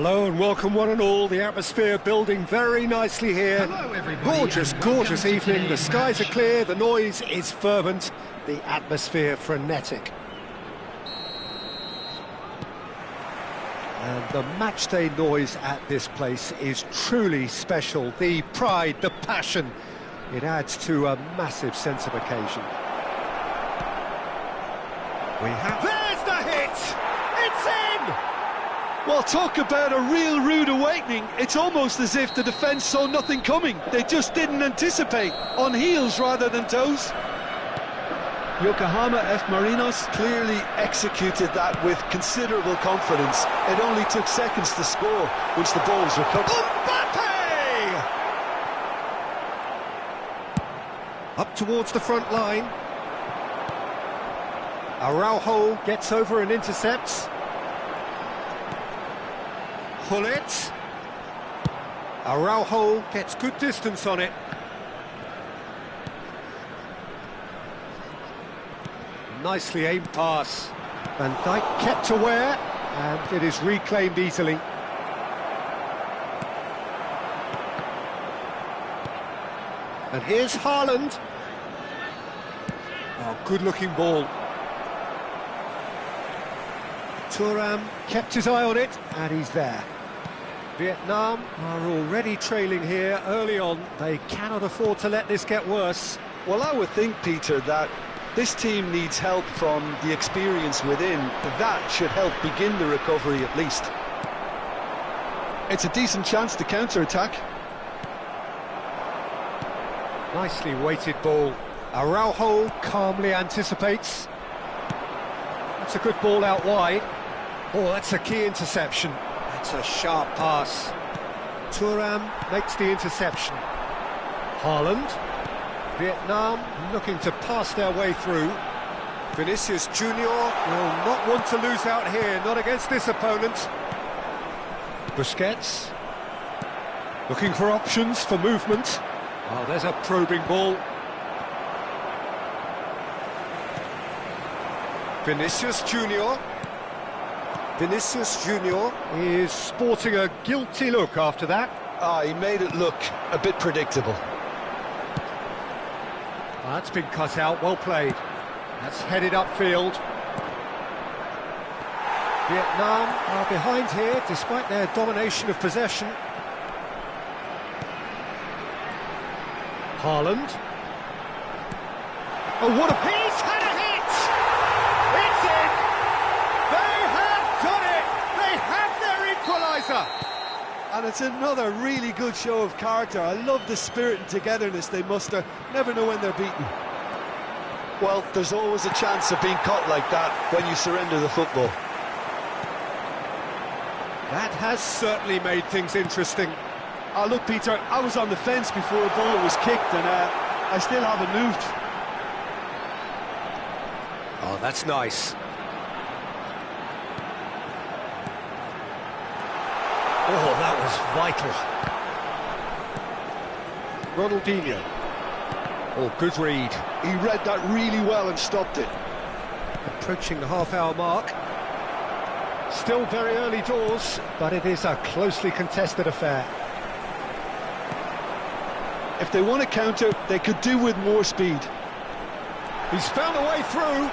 Hello and welcome one and all. The atmosphere building very nicely here. Hello everybody. Gorgeous evening. The skies are clear, the noise is fervent, the atmosphere frenetic. And the matchday noise at this place is truly special. The pride, the passion, it adds to a massive sense of occasion. There's the hit! It's in! Well, talk about a real rude awakening. It's almost as if the defence saw nothing coming. They just didn't anticipate. On heels rather than toes. Yokohama F. Marinos clearly executed that with considerable confidence. It only took seconds to score once the ball was recovered. Mbappe! Up towards the front line. Araujo gets over and intercepts. Hullet. Araujo gets good distance on it. Nicely aimed pass. Van Dijk kept aware, and it is reclaimed easily. And here's Haaland. Oh, good-looking ball. Thuram kept his eye on it, and he's there. Vietnam are already trailing here early on. They cannot afford to let this get worse. Well, I would think, Peter, that this team needs help from the experience within. That should help begin the recovery at least. It's a decent chance to counter-attack. Nicely weighted ball. Araujo calmly anticipates. That's a good ball out wide. Oh, that's a key interception. That's a sharp pass. Thuram makes the interception. Haaland. Vietnam looking to pass their way through. Vinicius Junior will not want to lose out here, not against this opponent. Busquets. Looking for options for movement. Oh, there's a probing ball. Vinicius Junior. Vinicius Junior is sporting a guilty look after that. He made it look a bit predictable. That's been cut out, well played. That's headed upfield. Vietnam are behind here despite their domination of possession. Haaland. Oh, what a... He's had a hit! It's in! They have done it! They have their equaliser! And it's another really good show of character. I love the spirit and togetherness they muster. Never know when they're beaten. Well, there's always a chance of being caught like that when you surrender the football. That has certainly made things interesting. Look, Peter, I was on the fence before the ball was kicked, and I still haven't moved. Oh, that's nice. Oh, that was vital. Ronaldinho. Oh, good read. He read that really well and stopped it. Approaching the half-hour mark. Still very early doors, but it is a closely contested affair. If they want to counter, they could do with more speed. He's found a way through.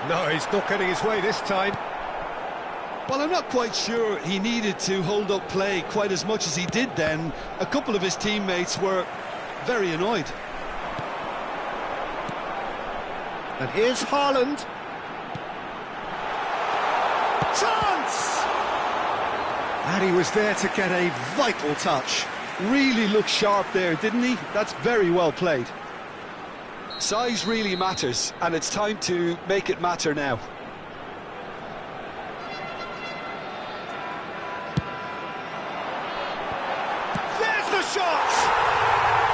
No, he's not getting his way this time. Well, I'm not quite sure he needed to hold up play quite as much as he did then. A couple of his teammates were very annoyed. And here's Haaland. Chance! And he was there to get a vital touch. Really looked sharp there, didn't he? That's very well played. Size really matters, and it's time to make it matter now. There's the shot!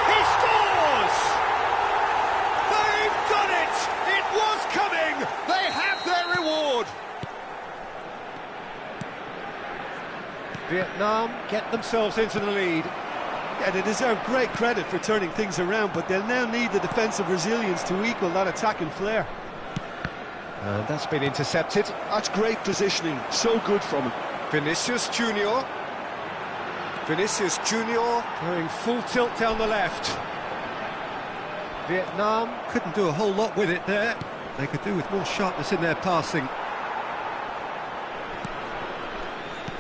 He scores! They've done it! It was coming! They have their reward! Vietnam get themselves into the lead. Yeah, they deserve great credit for turning things around, but they'll now need the defensive resilience to equal that attacking flair. And that's been intercepted. That's great positioning, so good from him. Vinicius Junior. Vinicius Junior going full tilt down the left. Vietnam couldn't do a whole lot with it there. They could do with more sharpness in their passing.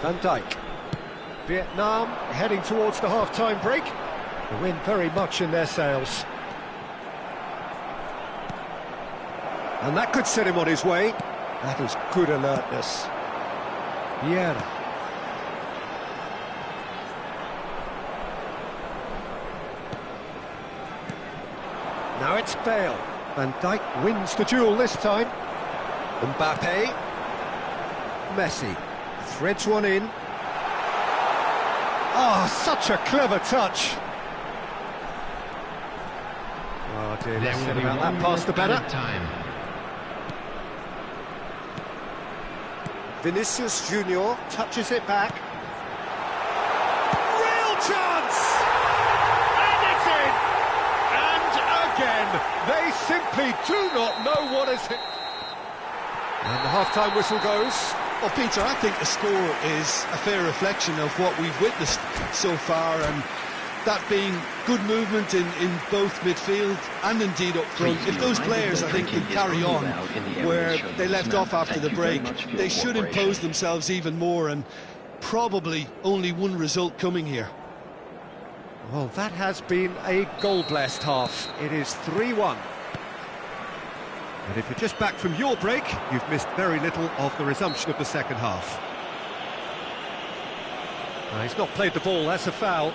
Van Dijk. Vietnam heading towards the half-time break. The wind very much in their sails. And that could set him on his way. That is good alertness. Vieira. Now it's Bale. Van Dijk wins the duel this time. Mbappe. Messi. Threads one in. Oh, such a clever touch. Oh dear, let's see about that pass the better. Vinicius Junior touches it back. Real chance! And it's in! And again, they simply do not know what is hit. And the half-time whistle goes. Well, Peter, I think the score is a fair reflection of what we've witnessed so far, and that being good movement in both midfield and indeed up front. If those players, I think, can carry on where they left off after the break, they should impose themselves even more, and probably only one result coming here. Well, that has been a goal-blessed half. It is 3-1. And if you're just back from your break, you've missed very little of the resumption of the second half. He's not played the ball, that's a foul.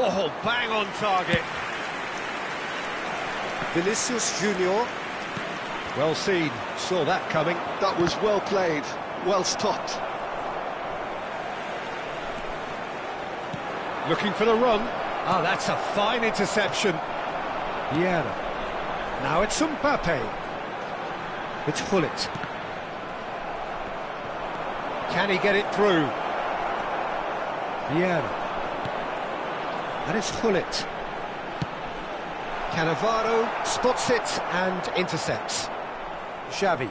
Oh, bang on target. Vinicius Junior. Well seen, saw that coming. That was well played, well stopped. Looking for the run. Oh, that's a fine interception. Vieira. Now it's Mbappe. It's Gullit. Can he get it through? Vieira. And it's Gullit. Cannavaro spots it and intercepts. Xavi.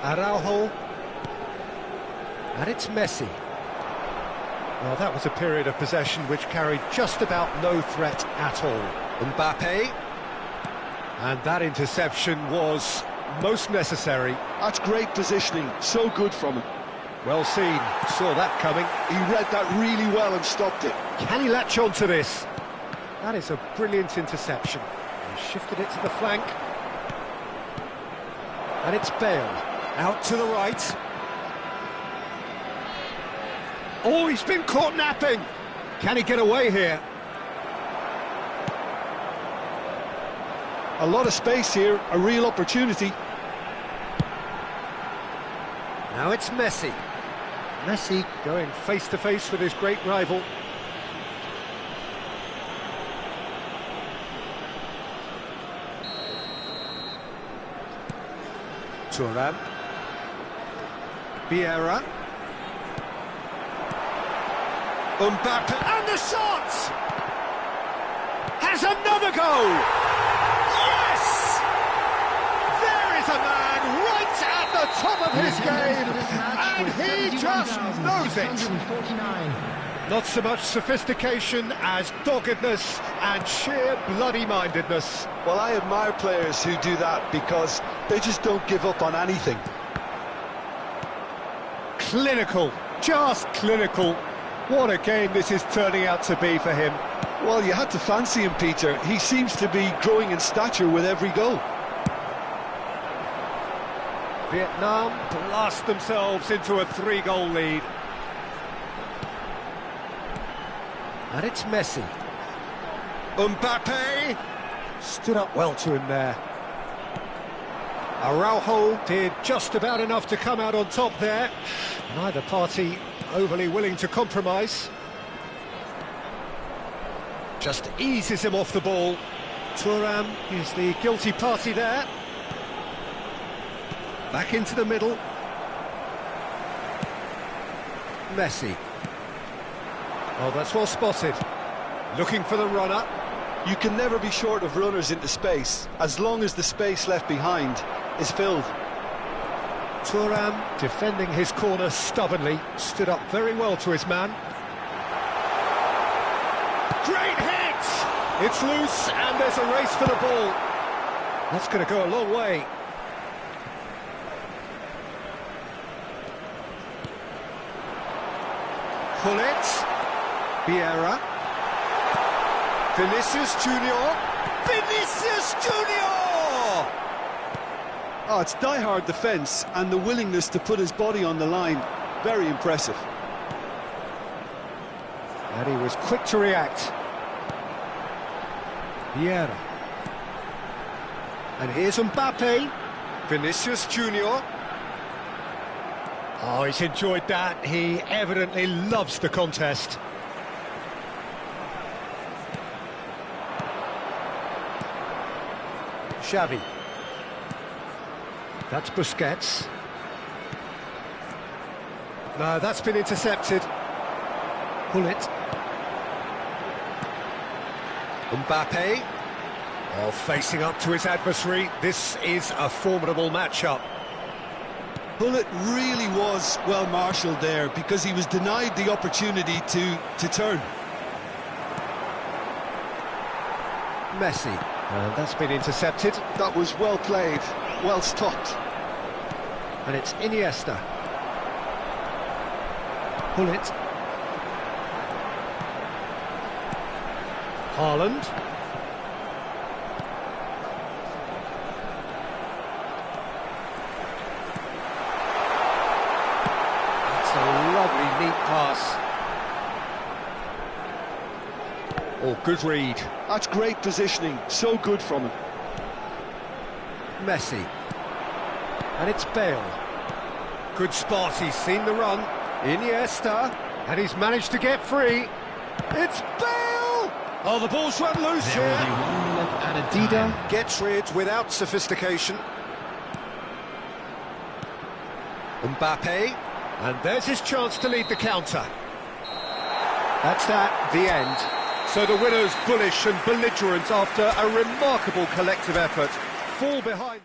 Araujo. And it's Messi. Well, that was a period of possession which carried just about no threat at all. Mbappe. And that interception was most necessary. That's great positioning, so good from him. Well seen, saw that coming. He read that really well and stopped it. Can he latch on to this? That is a brilliant interception. He shifted it to the flank. And it's Bale, out to the right. Oh, he's been caught napping. Can he get away here? A lot of space here, a real opportunity. Now it's Messi. Messi going face-to-face with his great rival. Thuram. Vieira. Mbappe, and the shot! Has another goal! Yes! There is a man right at the top of his game, and he just knows it. Not so much sophistication as doggedness and sheer bloody-mindedness. Well, I admire players who do that because they just don't give up on anything. Clinical, just clinical. What a game this is turning out to be for him. Well, you had to fancy him, Peter. He seems to be growing in stature with every goal. Vietnam blast themselves into a 3-goal lead. And it's Messi. Mbappe stood up well to him there. Araujo did just about enough to come out on top there. Neither party overly willing to compromise. Just eases him off the ball. Thuram is the guilty party there. Back into the middle. Messi. Oh, that's well spotted. Looking for the runner. You can never be short of runners into space, as long as the space left behind is filled. Thuram, defending his corner stubbornly, stood up very well to his man. Great hit! It's loose, and there's a race for the ball. That's going to go a long way. Pullet, Vieira, Vinicius Junior, Vinicius Junior! Oh, it's die-hard defence and the willingness to put his body on the line. Very impressive. And he was quick to react. Vieira. And here's Mbappe, Vinicius Junior. Oh, he's enjoyed that. He evidently loves the contest. Xavi. That's Busquets. No, that's been intercepted. Pullet. Mbappe. Oh, facing up to his adversary. This is a formidable matchup. Pullet really was well marshalled there because he was denied the opportunity to turn. Messi. That's been intercepted. That was well played, well stopped. And it's Iniesta. Pullet. Haaland. That's a lovely, neat pass. Oh, good read. That's great positioning, so good from him. Messi. And it's Bale. Good spot, he's seen the run. Iniesta. And he's managed to get free. It's Bale! Oh, the ball's run loose here. Dida gets rid without sophistication. Mbappe. And there's his chance to lead the counter. That's that, the end. So the winners, bullish and belligerent after a remarkable collective effort, fall behind.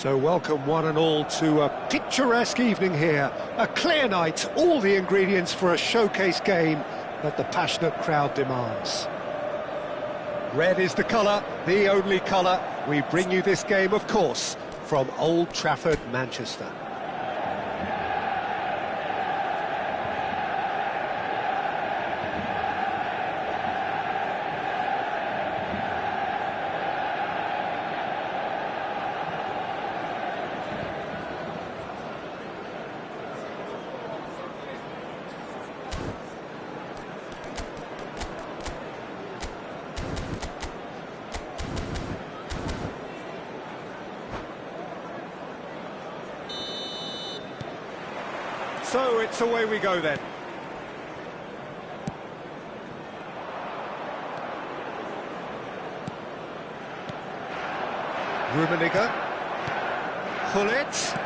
So welcome one and all to a picturesque evening here. A clear night, all the ingredients for a showcase game that the passionate crowd demands. Red is the colour, the only colour. We bring you this game, of course, from Old Trafford, Manchester. So it's away we go then. Rummenigge. Gullit.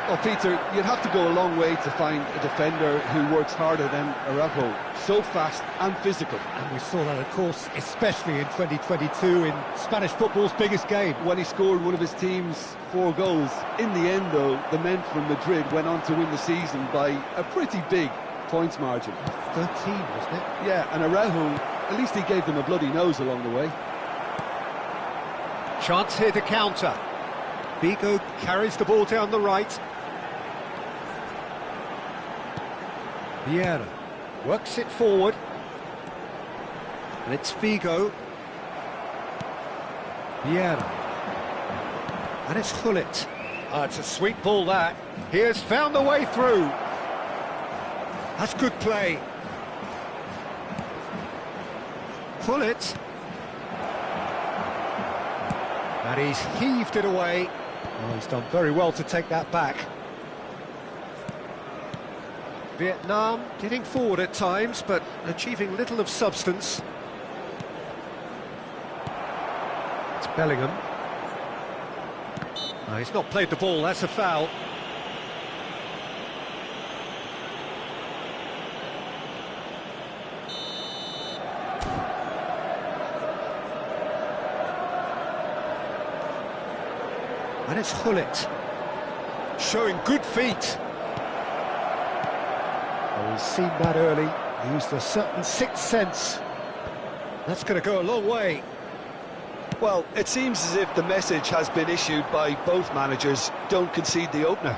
Well, Peter, you'd have to go a long way to find a defender who works harder than Araujo. So fast and physical. And we saw that, of course, especially in 2022 in Spanish football's biggest game. When he scored one of his team's 4 goals. In the end, though, the men from Madrid went on to win the season by a pretty big points margin. 13, wasn't it? Yeah, and Araujo, at least he gave them a bloody nose along the way. Chance here to counter. Vigo carries the ball down the right. Vieira works it forward. And it's Vigo. Vieira. And it's Gullit. Oh, it's a sweet ball, that. He has found a way through. That's good play. Gullit. And he's heaved it away. Oh, he's done very well to take that back. Vietnam getting forward at times, but achieving little of substance. It's Bellingham. No, he's not played the ball, that's a foul. And it's Gullit, showing good feet. Oh, he's seen that early, used a certain sixth sense. That's going to go a long way. Well, it seems as if the message has been issued by both managers: don't concede the opener.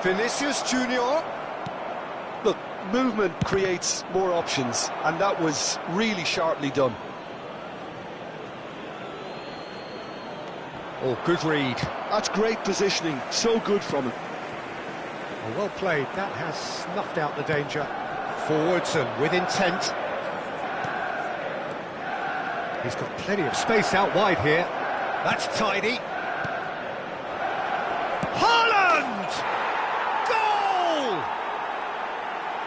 Vinicius Junior. Look, movement creates more options, and that was really sharply done. Oh, good read. That's great positioning, so good from him. Oh, well played, that has snuffed out the danger. Forwards and with intent. He's got plenty of space out wide here. That's tidy. Haaland! Goal!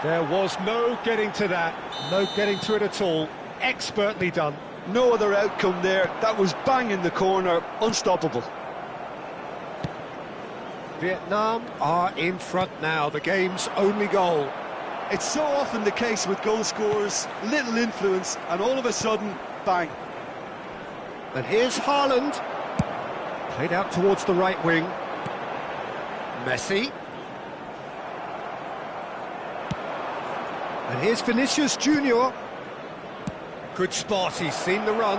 There was no getting to that, no getting to it at all. Expertly done. No other outcome there. That was bang in the corner, unstoppable. Vietnam are in front now, the game's only goal. It's so often the case with goal scorers, little influence, and all of a sudden, bang. And here's Haaland. Played out towards the right wing. Messi. And here's Vinicius Junior. Good spot, he's seen the run.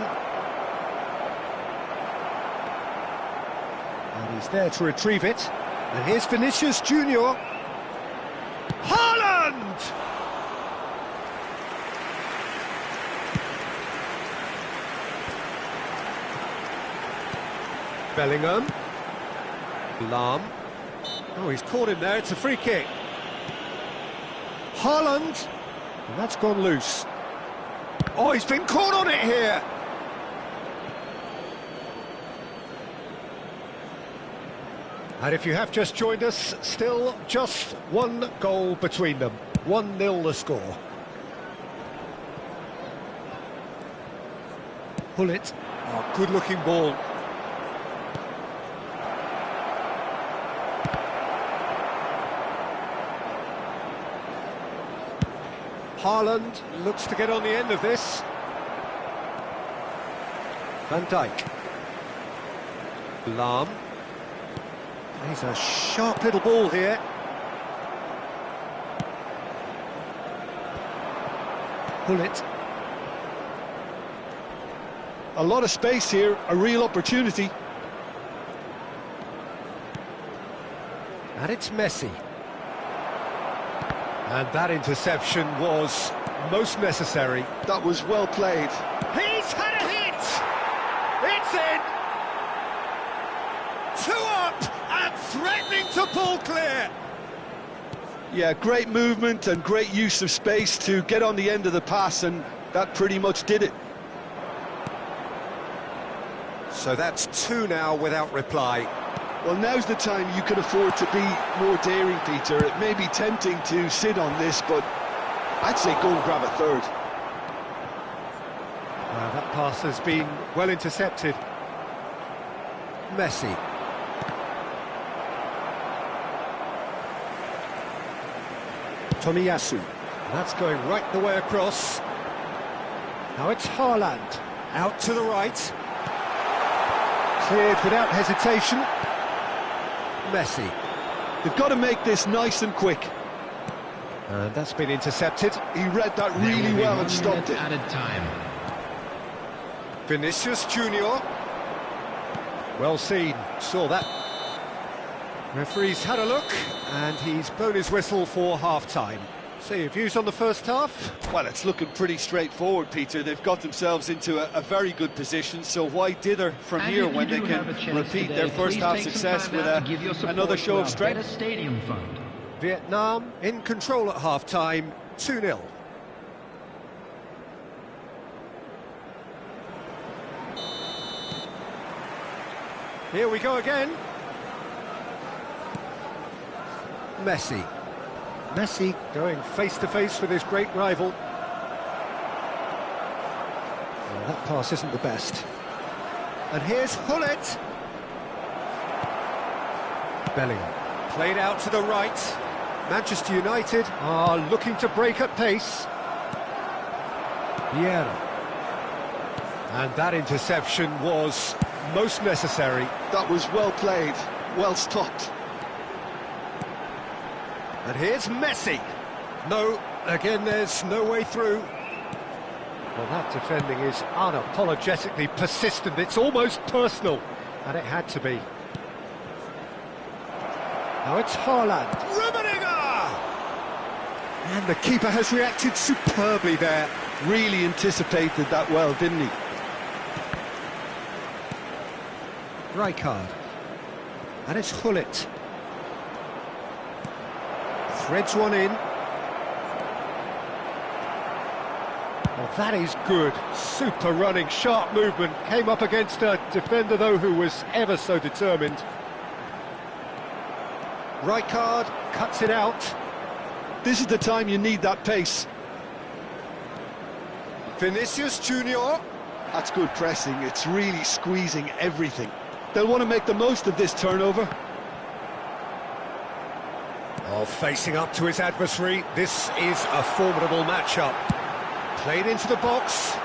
And he's there to retrieve it. And here's Vinicius Junior. Haaland! Bellingham. Lahm. Oh, he's caught him there, it's a free kick. Haaland. And that's gone loose. Oh, he's been caught on it here. And if you have just joined us, still just one goal between them. 1-0 the score. Gullit. Oh, good-looking ball. Haaland looks to get on the end of this. Van Dijk. Lahm. He's a sharp little ball here. Gullit. A lot of space here, a real opportunity. And it's Messi. And that interception was most necessary. That was well played. He's had a hit! It's in! 2 up and threatening to pull clear! Yeah, great movement and great use of space to get on the end of the pass, and that pretty much did it. So that's 2 now without reply. Well, now's the time you can afford to be more daring, Peter. It may be tempting to sit on this, but I'd say go and grab a third. That pass has been well intercepted. Messi. Tomiyasu. That's going right the way across. Now it's Haaland. Out to the right. Cleared without hesitation. Messi. They've got to make this nice and quick. And that's been intercepted. He read that really well and stopped it. Added time. Vinicius Junior. Well seen, saw that. Referee's had a look, and he's blown his whistle for half-time. So your views on the first half? Well, it's looking pretty straightforward, Peter. They've got themselves into a very good position, so why dither from here when they can repeat their first half success with another show of strength? Stadium fund. Vietnam in control at half-time, 2-0. Here we go again. Messi. Messi going face-to-face with his great rival. Well, that pass isn't the best. And here's Gullit. Bellingham. Played out to the right. Manchester United are looking to break at pace. Vieira. And that interception was most necessary. That was well played, well stopped. And here's Messi. No, again, there's no way through. Well, that defending is unapologetically persistent. It's almost personal, and it had to be. Now it's Haaland. Rummenigge! And the keeper has reacted superbly there. Really anticipated that well, didn't he? Rijkaard. And it's Gullit. Threads one in. Well, that is good. Super running, sharp movement. Came up against a defender, though, who was ever so determined. Rijkaard cuts it out. This is the time you need that pace. Vinicius Junior. That's good pressing. It's really squeezing everything. They'll want to make the most of this turnover. Oh, facing up to his adversary, this is a formidable matchup. Played into the box.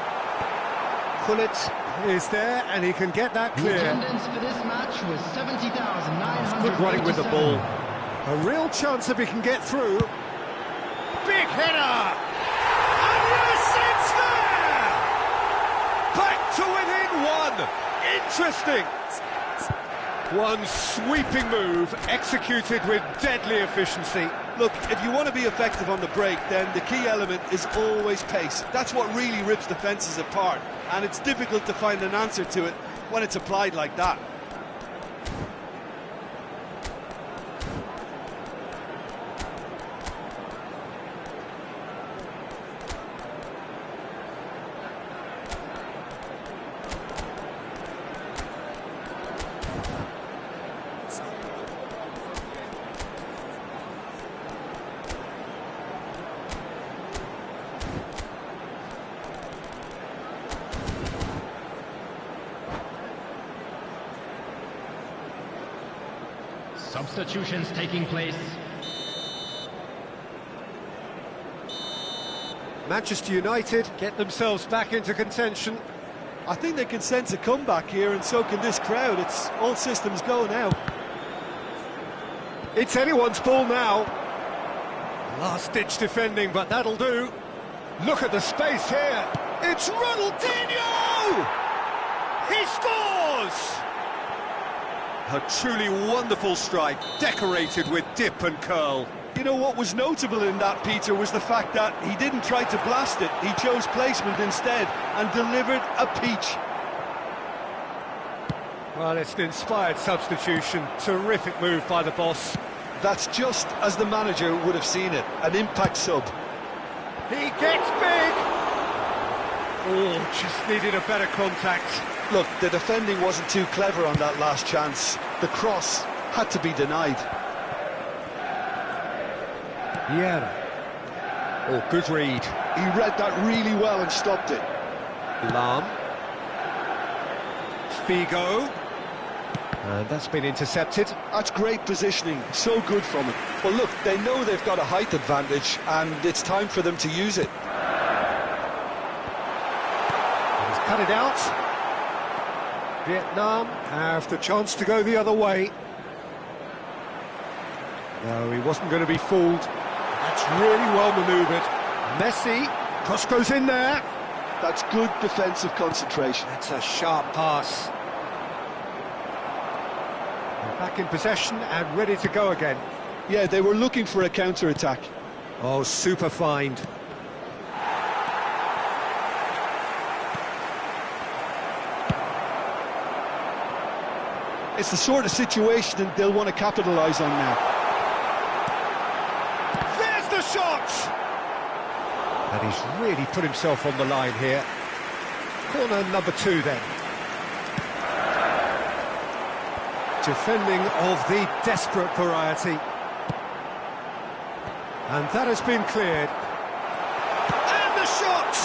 Gullit is there, and he can get that clear. The attendance for this match was 70,900. Good running with the ball. A real chance if he can get through. Big header! And yes, it's there! Back to within 1. Interesting. One sweeping move, executed with deadly efficiency. Look, if you want to be effective on the break, then the key element is always pace. That's what really rips defences apart, and it's difficult to find an answer to it when it's applied like that. Substitutions taking place. Manchester United get themselves back into contention. I think they can sense a comeback here, and so can this crowd. It's all systems go now. It's anyone's ball now. Last-ditch defending, but that'll do. Look at the space here. It's Ronaldinho! He scores! A truly wonderful strike, decorated with dip and curl. You know what was notable in that, Peter, was the fact that he didn't try to blast it. He chose placement instead and delivered a peach. Well, it's an inspired substitution. Terrific move by the boss. That's just as the manager would have seen it, an impact sub. He gets big! Oh, just needed a better contact. Look, the defending wasn't too clever on that last chance. The cross had to be denied. Yeah. Oh, good read. He read that really well and stopped it. Lam. Figo. And that's been intercepted. That's great positioning, so good from him. Well, look, they know they've got a height advantage, and it's time for them to use it. He's cut it out. Vietnam have the chance to go the other way. No, he wasn't going to be fooled. That's really well manoeuvred. Messi, cross goes in there. That's good defensive concentration. That's a sharp pass. They're back in possession and ready to go again. Yeah, they were looking for a counter-attack. Oh, super find. It's the sort of situation they'll want to capitalise on now. There's the shot! And he's really put himself on the line here. Corner number 2 then. Defending of the desperate variety. And that has been cleared. And the shot!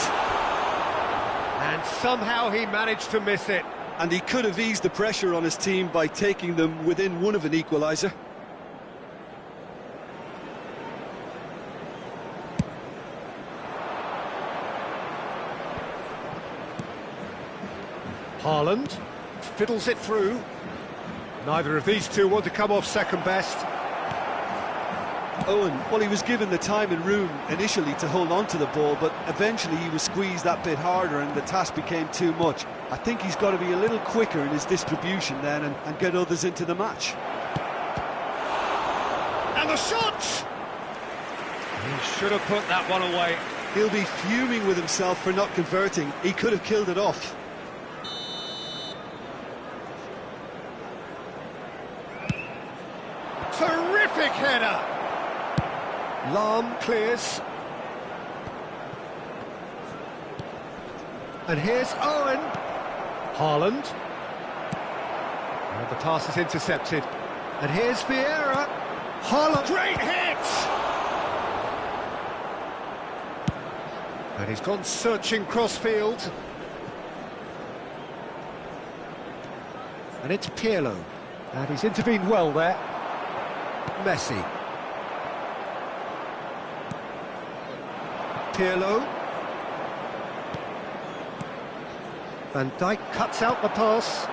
And somehow he managed to miss it. And he could have eased the pressure on his team by taking them within one of an equaliser. Haaland fiddles it through. Neither of these two want to come off second best. Owen, well, he was given the time and room initially to hold on to the ball, but eventually he was squeezed that bit harder and the task became too much. I think he's got to be a little quicker in his distribution then and get others into the match. And the shot! He should have put that one away. He'll be fuming with himself for not converting. He could have killed it off. Terrific header! Lam clears. And here's Owen. Haaland. And the pass is intercepted. And here's Vieira. Haaland. Great hit! And he's gone searching crossfield. And it's Pirlo. And he's intervened well there. Messi. Pirlo. Van Dijk cuts out the pass.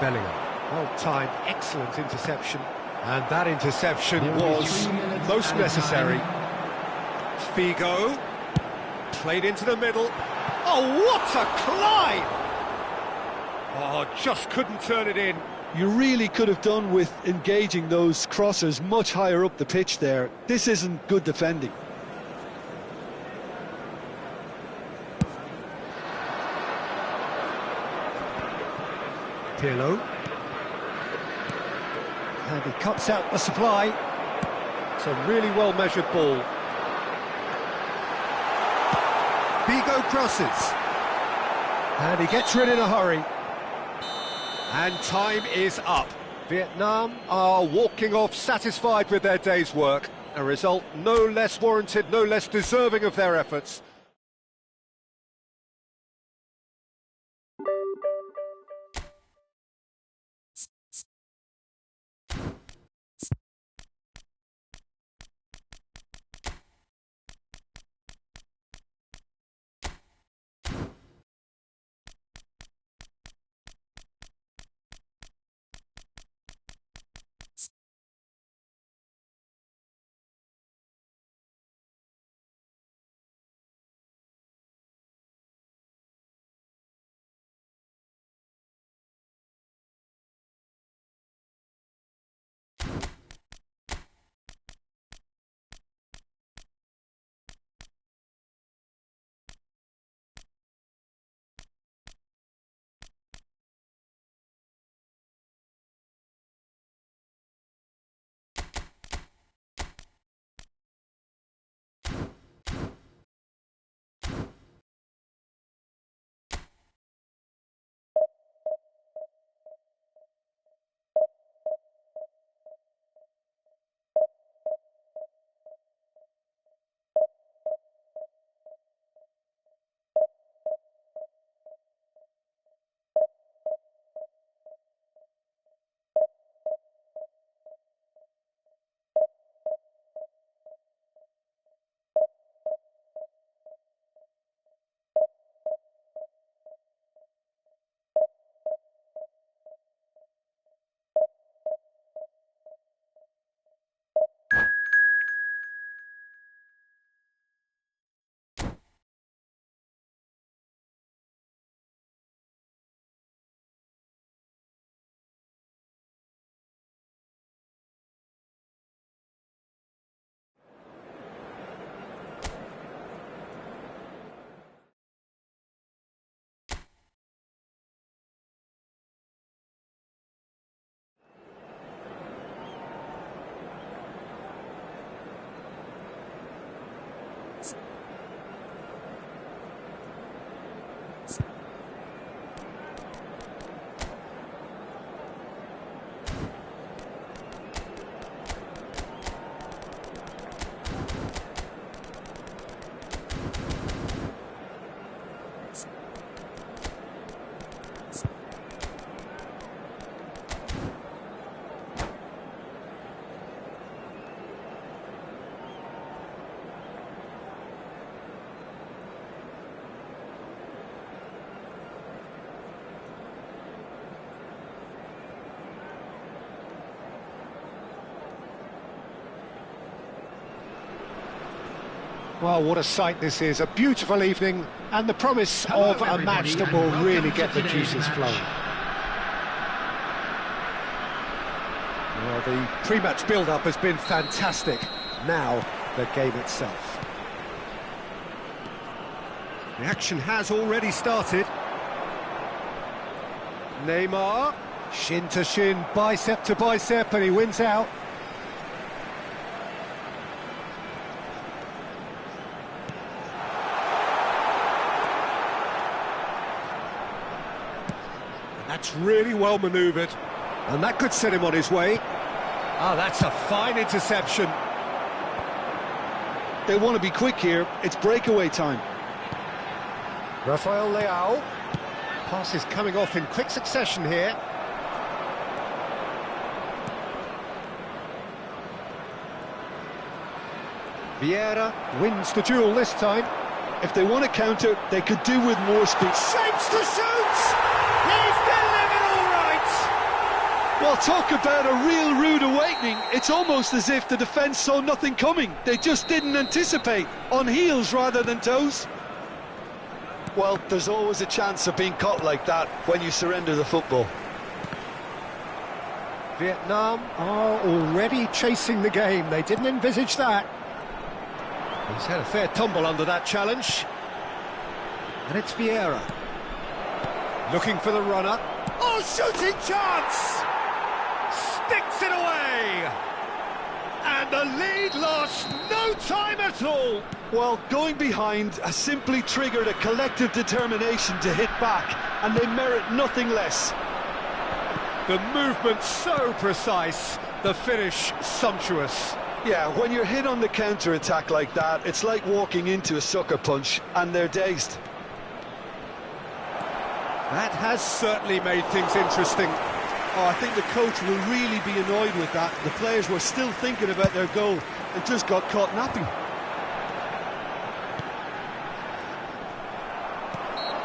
Bellingham. Well-timed, excellent interception. And that interception was most necessary. Figo. Played into the middle. Oh, what a climb! Oh, just couldn't turn it in. You really could have done with engaging those crossers much higher up the pitch there. This isn't good defending. Pirlo. And he cuts out the supply. It's a really well-measured ball. Figo crosses. And he gets rid in a hurry. And time is up. Vietnam are walking off satisfied with their day's work. A result no less warranted, no less deserving of their efforts. Well, what a sight this is. A beautiful evening and the promise of a match that will really get the juices flowing. Well, the pre-match build-up has been fantastic. Now, the game itself. The action has already started. Neymar, shin to shin, bicep to bicep, and he wins out. That's really well manoeuvred, and that could set him on his way. Ah, that's a fine interception. They want to be quick here. It's breakaway time. Rafael Leao. Passes coming off in quick succession here. Vieira wins the duel this time. If they want to counter, they could do with more speed. Shapes to shoot! He's delivered all right! Well, talk about a real rude awakening. It's almost as if the defence saw nothing coming. They just didn't anticipate. On heels rather than toes. Well, there's always a chance of being caught like that when you surrender the football. Vietnam are already chasing the game. They didn't envisage that. He's had a fair tumble under that challenge. And it's Vieira. Looking for the runner. Oh, shooting chance! Sticks it away! And the lead lost no time at all. Well, going behind has simply triggered a collective determination to hit back, and they merit nothing less. The movement so precise, the finish sumptuous. Yeah, when you're hit on the counter-attack like that, it's like walking into a sucker punch, and they're dazed. That has certainly made things interesting. Oh, I think the coach will really be annoyed with that. The players were still thinking about their goal and just got caught napping.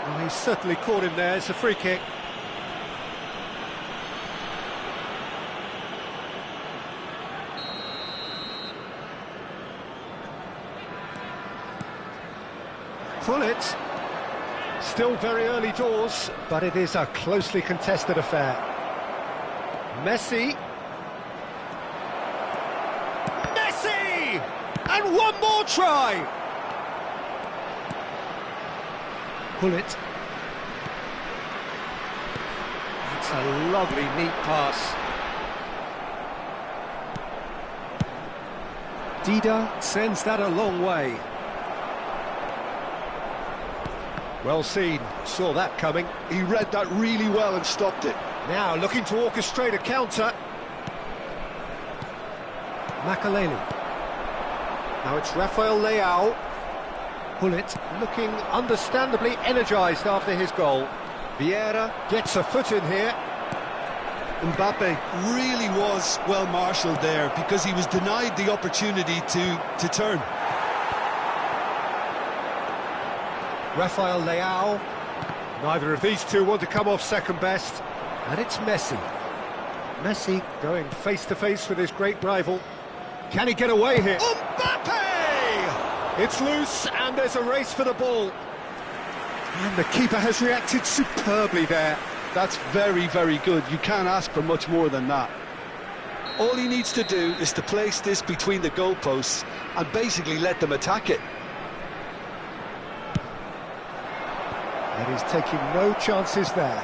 Well, he's certainly caught him there. It's a free kick. Pull it. Still very early doors, but it is a closely contested affair. Messi. Messi! And one more try! Pull it. That's a lovely, neat pass. Dida sends that a long way. Well seen, saw that coming. He read that really well and stopped it. Now looking to orchestrate a counter. Makaleli. Now it's Rafael Leao. Pullet looking understandably energised after his goal. Vieira gets a foot in here. Mbappe really was well marshalled there because he was denied the opportunity to turn. Rafael Leao. Neither of these two want to come off second best. And it's Messi. Messi going face-to-face with his great rival. Can he get away here? Mbappe! It's loose and there's a race for the ball. And the keeper has reacted superbly there. That's very, very good. You can't ask for much more than that. All he needs to do is to place this between the goalposts and basically let them attack it. And he's taking no chances there.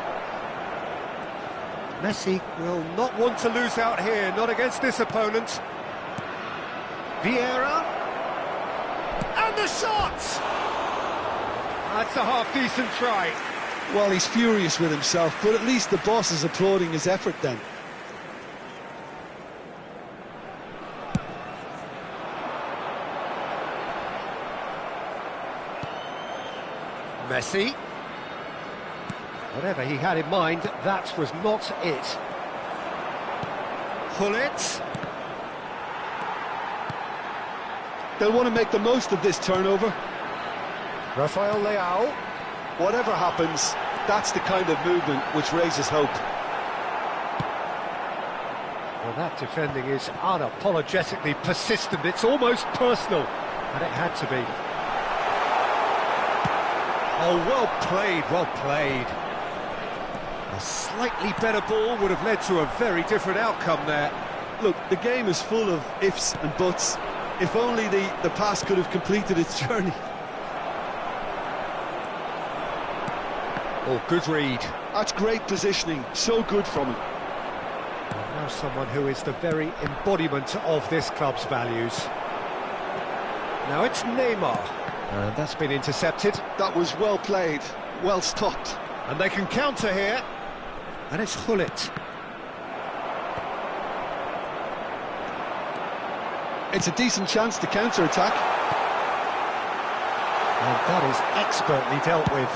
Messi will not want to lose out here, not against this opponent. Vieira. And the shot! That's a half-decent try. Well, he's furious with himself, but at least the boss is applauding his effort then. Messi. Whatever he had in mind, that was not it. Pull it. They'll want to make the most of this turnover. Rafael Leao. Whatever happens, that's the kind of movement which raises hope. Well, that defending is unapologetically persistent. It's almost personal. And it had to be. Oh, well played, well played. A slightly better ball would have led to a very different outcome there. Look, the game is full of ifs and buts. If only the pass could have completed its journey. Oh, good read. That's great positioning, so good from him. And now someone who is the very embodiment of this club's values. Now it's Neymar, and that's been intercepted. That was well played, well stopped. And they can counter here, and it's Hullet. It's a decent chance to counter-attack. And that is expertly dealt with.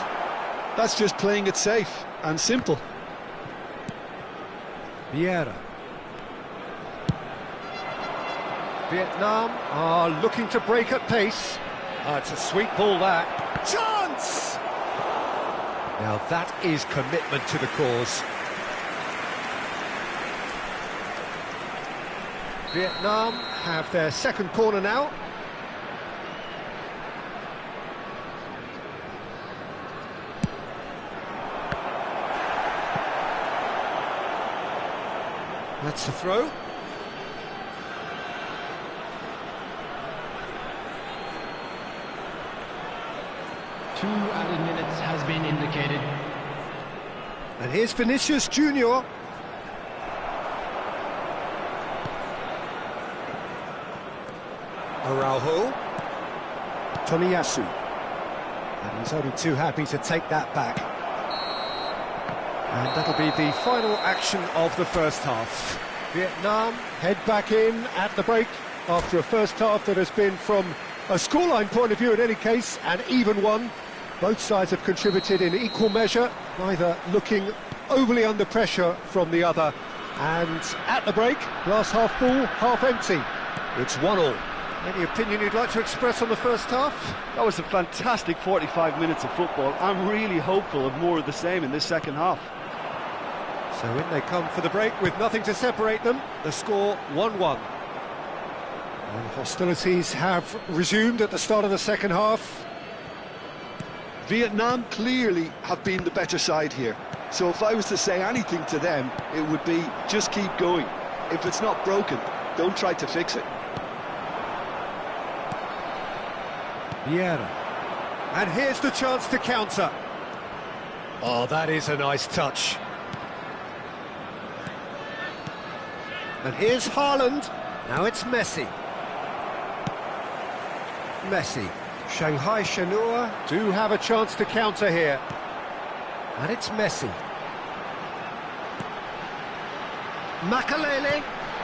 That's just playing it safe and simple. Vieira. Vietnam are looking to break at pace. It's a sweet ball, that. Chance! Now that is commitment to the cause. Vietnam have their second corner now. That's a throw. Two added minutes has been indicated. And here's Vinicius Junior. Araujo. Toniyasu. And he's only too happy to take that back. And that'll be the final action of the first half. Vietnam head back in at the break after a first half that has been, from a scoreline point of view in any case, an even one. Both sides have contributed in equal measure, neither looking overly under pressure from the other. And at the break, glass half full, half empty. It's 1-1. Any opinion you'd like to express on the first half? That was a fantastic 45 minutes of football. I'm really hopeful of more of the same in this second half. So in they come for the break with nothing to separate them. The score 1-1. And hostilities have resumed at the start of the second half. Vietnam clearly have been the better side here. So if I was to say anything to them, it would be just keep going. If it's not broken, don't try to fix it. Vieira. And here's the chance to counter. Oh, that is a nice touch. And here's Haaland. Now it's Messi. Messi. Shanghai Shenhua do have a chance to counter here. And it's Messi. Makalele.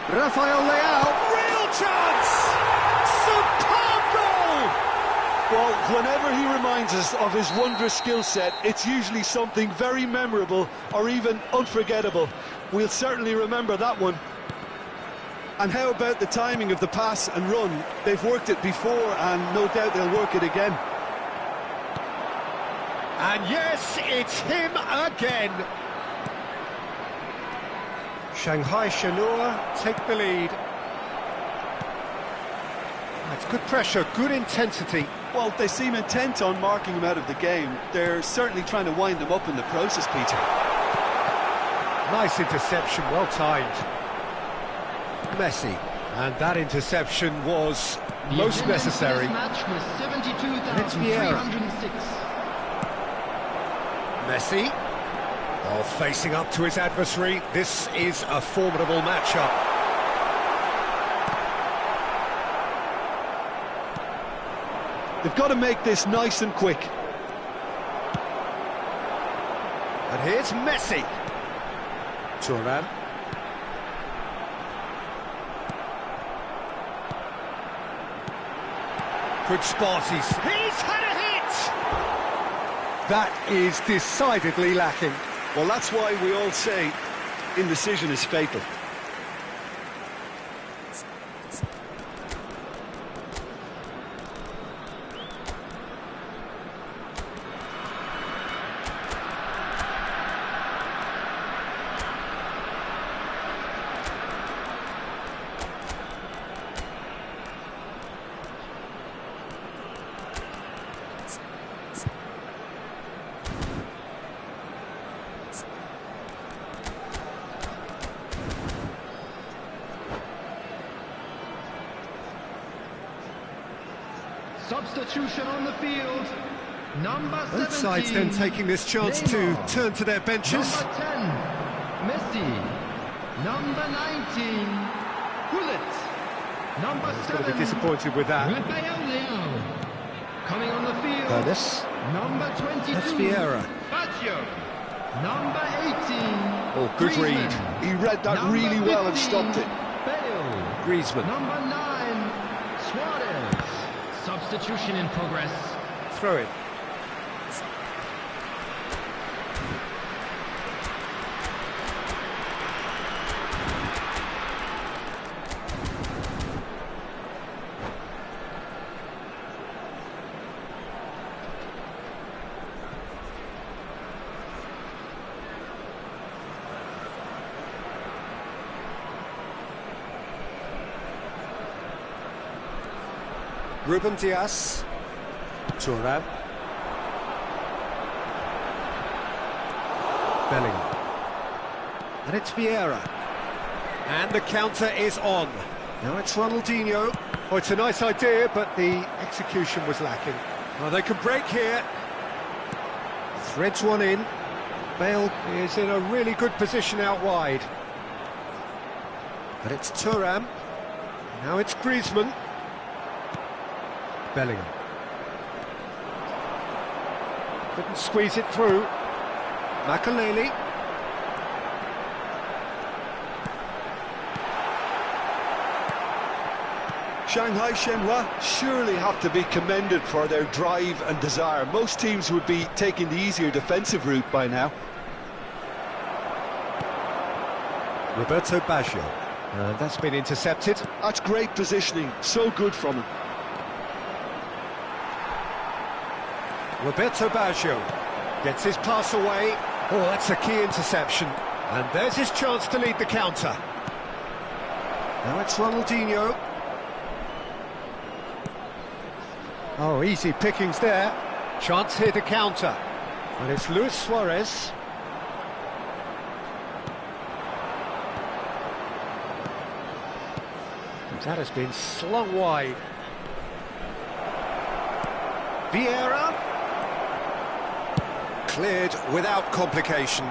Rafael Leao. Real chance! Superb goal! Well, whenever he reminds us of his wondrous skill set, it's usually something very memorable or even unforgettable. We'll certainly remember that one. And how about the timing of the pass and run? They've worked it before, and no doubt they'll work it again. And yes, it's him again. Shanghai Shenhua take the lead. That's good pressure, good intensity. Well, they seem intent on marking him out of the game. They're certainly trying to wind him up in the process, Peter. Nice interception, well timed. Messi, and that interception was most necessary. Match was It's Vieira. 72,306. Messi, oh, facing up to his adversary. This is a formidable matchup. They've got to make this nice and quick. And here's Messi. Thuram. Good spot, he's had a hit! That is decidedly lacking. Well, that's why we all say indecision is fatal. Substitution on the field. Number 17. Both sides then taking this chance Neymar. to turn to their benches. Number 10, Messi. Number 19, Gullit. Number He's 7, going to be disappointed with that. Rafael. Coming on the field. Bernus. Number 22, That's Vieira. Baggio. Number 18, Oh, good Griezmann. read. He read that Number really well and 15, stopped it. Bale. Griezmann. Number 9, Suarez. Substitution in progress. Throw it. Ruben Dias. Thuram. Bellingham. And it's Vieira. And the counter is on. Now it's Ronaldinho. Oh, it's a nice idea, but the execution was lacking. Well, they can break here. Threads one in. Bale is in a really good position out wide. But it's Thuram. Now it's Griezmann. Bellingham. Couldn't squeeze it through. Makaleli. Shanghai Shenhua surely have to be commended for their drive and desire. Most teams would be taking the easier defensive route by now. Roberto Baggio. That's been intercepted. That's great positioning, so good from him. Roberto Baggio gets his pass away. Oh, that's a key interception. And there's his chance to lead the counter. Now it's Ronaldinho. Oh, easy pickings there. Chance here to counter. And it's Luis Suarez. That has been slung wide. Vieira. Cleared without complication.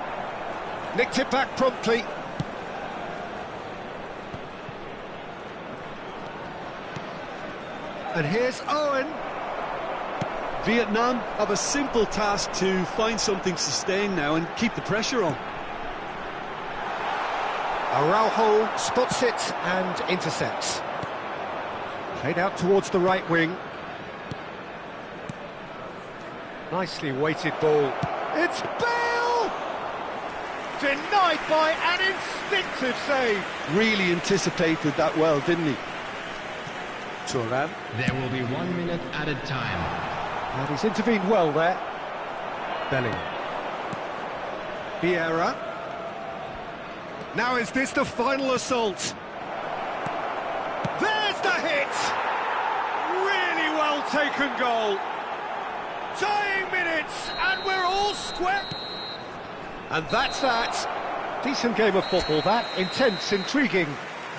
Nicked it back promptly. And here's Owen. Vietnam have a simple task to find something sustained now and keep the pressure on. Araujo spots it and intercepts. Played out towards the right wing. Nicely weighted ball. It's Bale! Denied by an instinctive save. Really anticipated that well, didn't he? Thuram. There will be 1 minute added time. And he's intervened well there. Bellingham. Vieira. Now is this the final assault? There's the hit! Really well taken goal. Dying minutes, and we're all square. And that's that. Decent game of football, that. Intense, intriguing.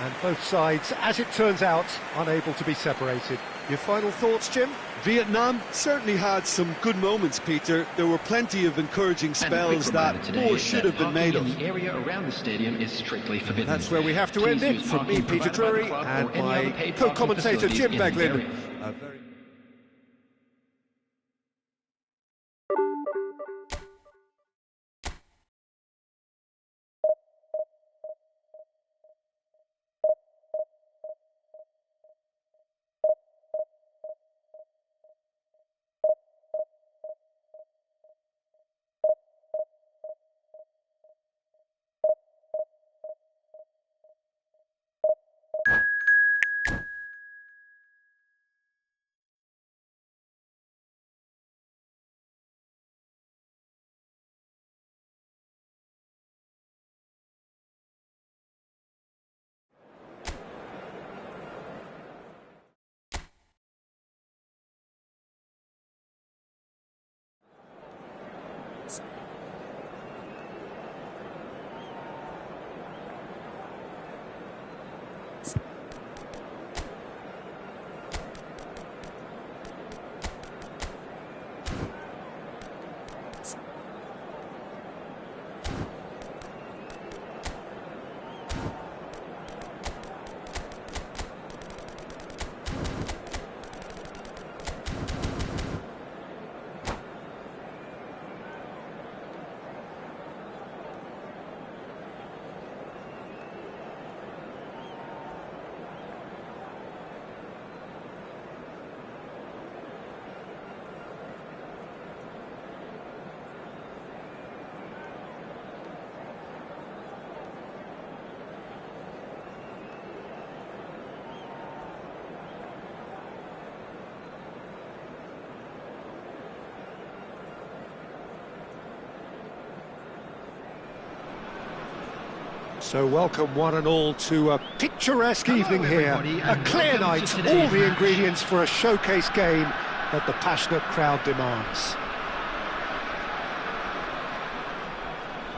And both sides, as it turns out, unable to be separated. Your final thoughts, Jim? Vietnam certainly had some good moments, Peter. There were plenty of encouraging spells that more should have been made of. The area around the stadium is strictly forbidden. That's where we have to end it. From me, Peter Drury, and my co-commentator, Jim Beglin. So welcome one and all to a picturesque evening here, a clear night, all the ingredients for a showcase game that the passionate crowd demands.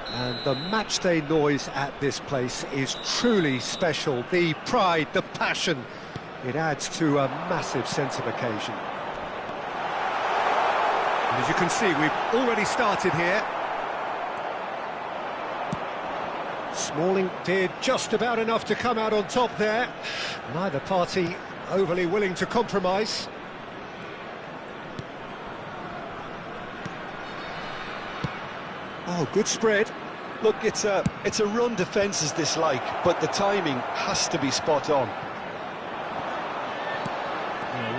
And the matchday noise at this place is truly special. The pride, the passion, it adds to a massive sense of occasion. And as you can see, we've already started here. Smalling did just about enough to come out on top there. Neither party overly willing to compromise. Oh, good spread. Look, it's a run defence is dislike, but the timing has to be spot on.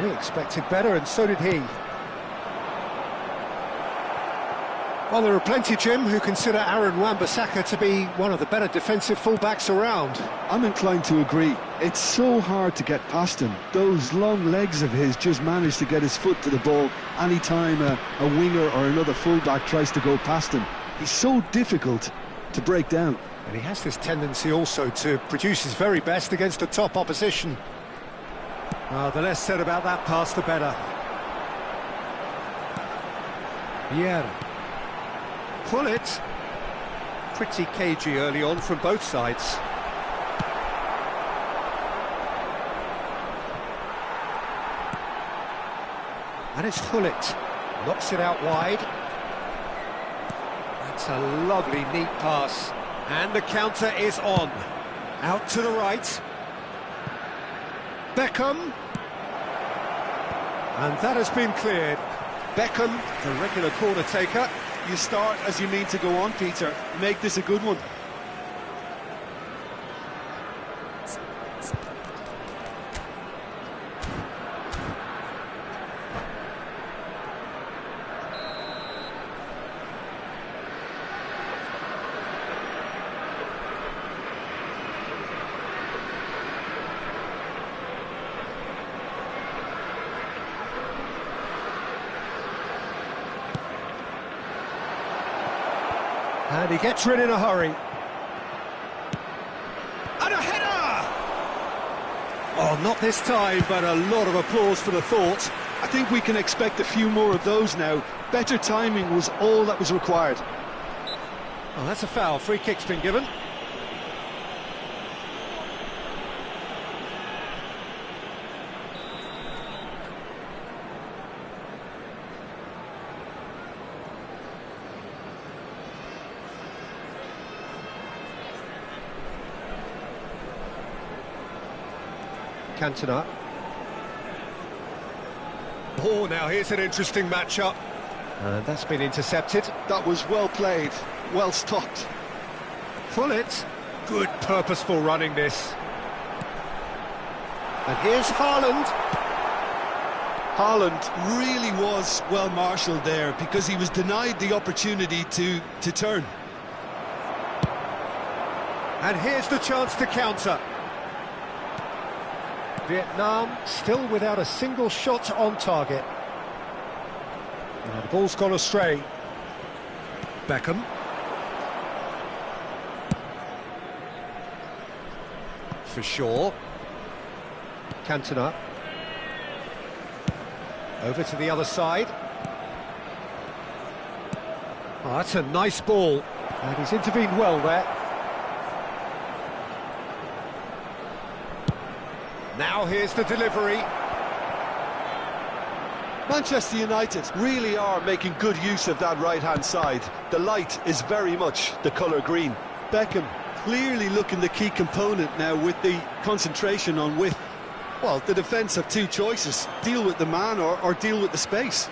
We expected better, and so did he. Well, there are plenty, Jim, who consider Aaron Wan-Bissaka to be one of the better defensive fullbacks around. I'm inclined to agree. It's so hard to get past him. Those long legs of his just manage to get his foot to the ball any time a winger or another fullback tries to go past him. He's so difficult to break down. And he has this tendency also to produce his very best against the top opposition. The less said about that pass, the better. Yeah. Pull it. Pretty cagey early on from both sides. And it's Hullet. Knocks it out wide. That's a lovely, neat pass. And the counter is on. Out to the right. Beckham. And that has been cleared. Beckham, the regular corner taker. You start as you mean to go on, Peter. Make this a good one. And he gets rid in a hurry. And a header! Oh, not this time, but a lot of applause for the thought. I think we can expect a few more of those now. Better timing was all that was required. Oh, that's a foul. Free kick's been given. Cantona. Oh, now here's an interesting matchup. And that's been intercepted. That was well played, well stopped. Pull it. Good purposeful running this. And here's Haaland. Haaland really was well marshalled there because he was denied the opportunity to turn. And here's the chance to counter. Vietnam still without a single shot on target. Now the ball's gone astray. Beckham. For sure. Cantona. Over to the other side. Oh, that's a nice ball. And he's intervened well there. Now here's the delivery. Manchester United really are making good use of that right-hand side. The light is very much the colour green. Beckham clearly looking the key component now with the concentration on width. Well, the defence have two choices. Deal with the man or deal with the space.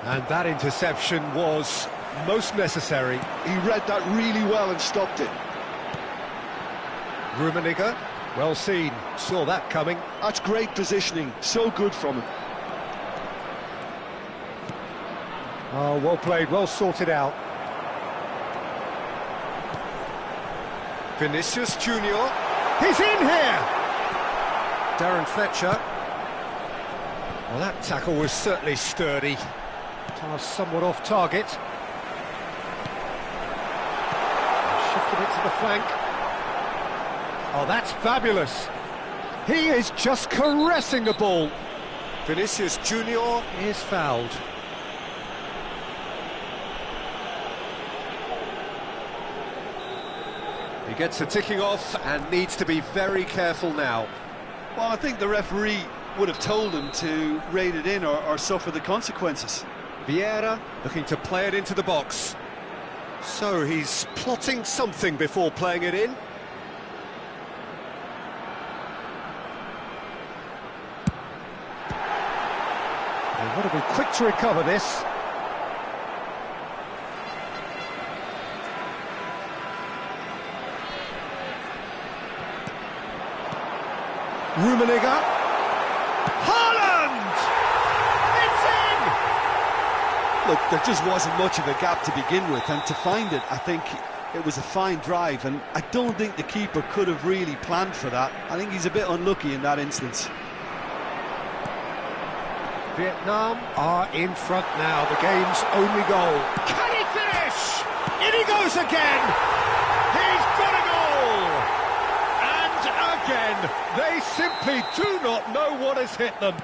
And that interception was most necessary. He read that really well and stopped it. Rummenigge, well seen, saw that coming. That's great positioning, so good from him. Oh, well played, well sorted out. Vinicius Junior, he's in here! Darren Fletcher. Well, that tackle was certainly sturdy. Somewhat off target. Flicking it to the flank. Oh, that's fabulous. He is just caressing the ball. Vinicius Junior is fouled. He gets a ticking off and needs to be very careful now. Well, I think the referee would have told him to rate it in or suffer the consequences. Vieira looking to play it into the box. So he's plotting something before playing it in. They've got to be quick to recover this. Rummenigge. Haaland! It's in! Look, there just wasn't much of a gap to begin with, and to find it, I think it was a fine drive, and I don't think the keeper could have really planned for that. I think he's a bit unlucky in that instance. Vietnam are in front now, the game's only goal. Can he finish? In he goes again! He's got a goal! And again, they simply do not know what has hit them.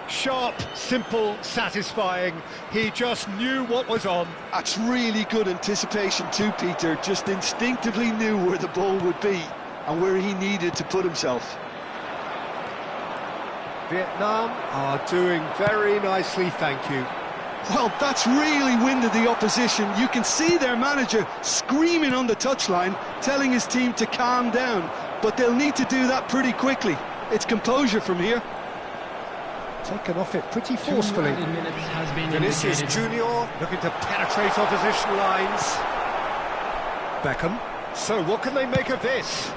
Sharp, simple, satisfying. He just knew what was on. That's really good anticipation too, Peter. Just instinctively knew where the ball would be and where he needed to put himself. Vietnam are doing very nicely, thank you. Well, that's really winded the opposition. You can see their manager screaming on the touchline, telling his team to calm down. But they'll need to do that pretty quickly. It's composure from here. Taken off it pretty forcefully. Vinicius Junior looking to penetrate opposition lines. Beckham. So what can they make of this?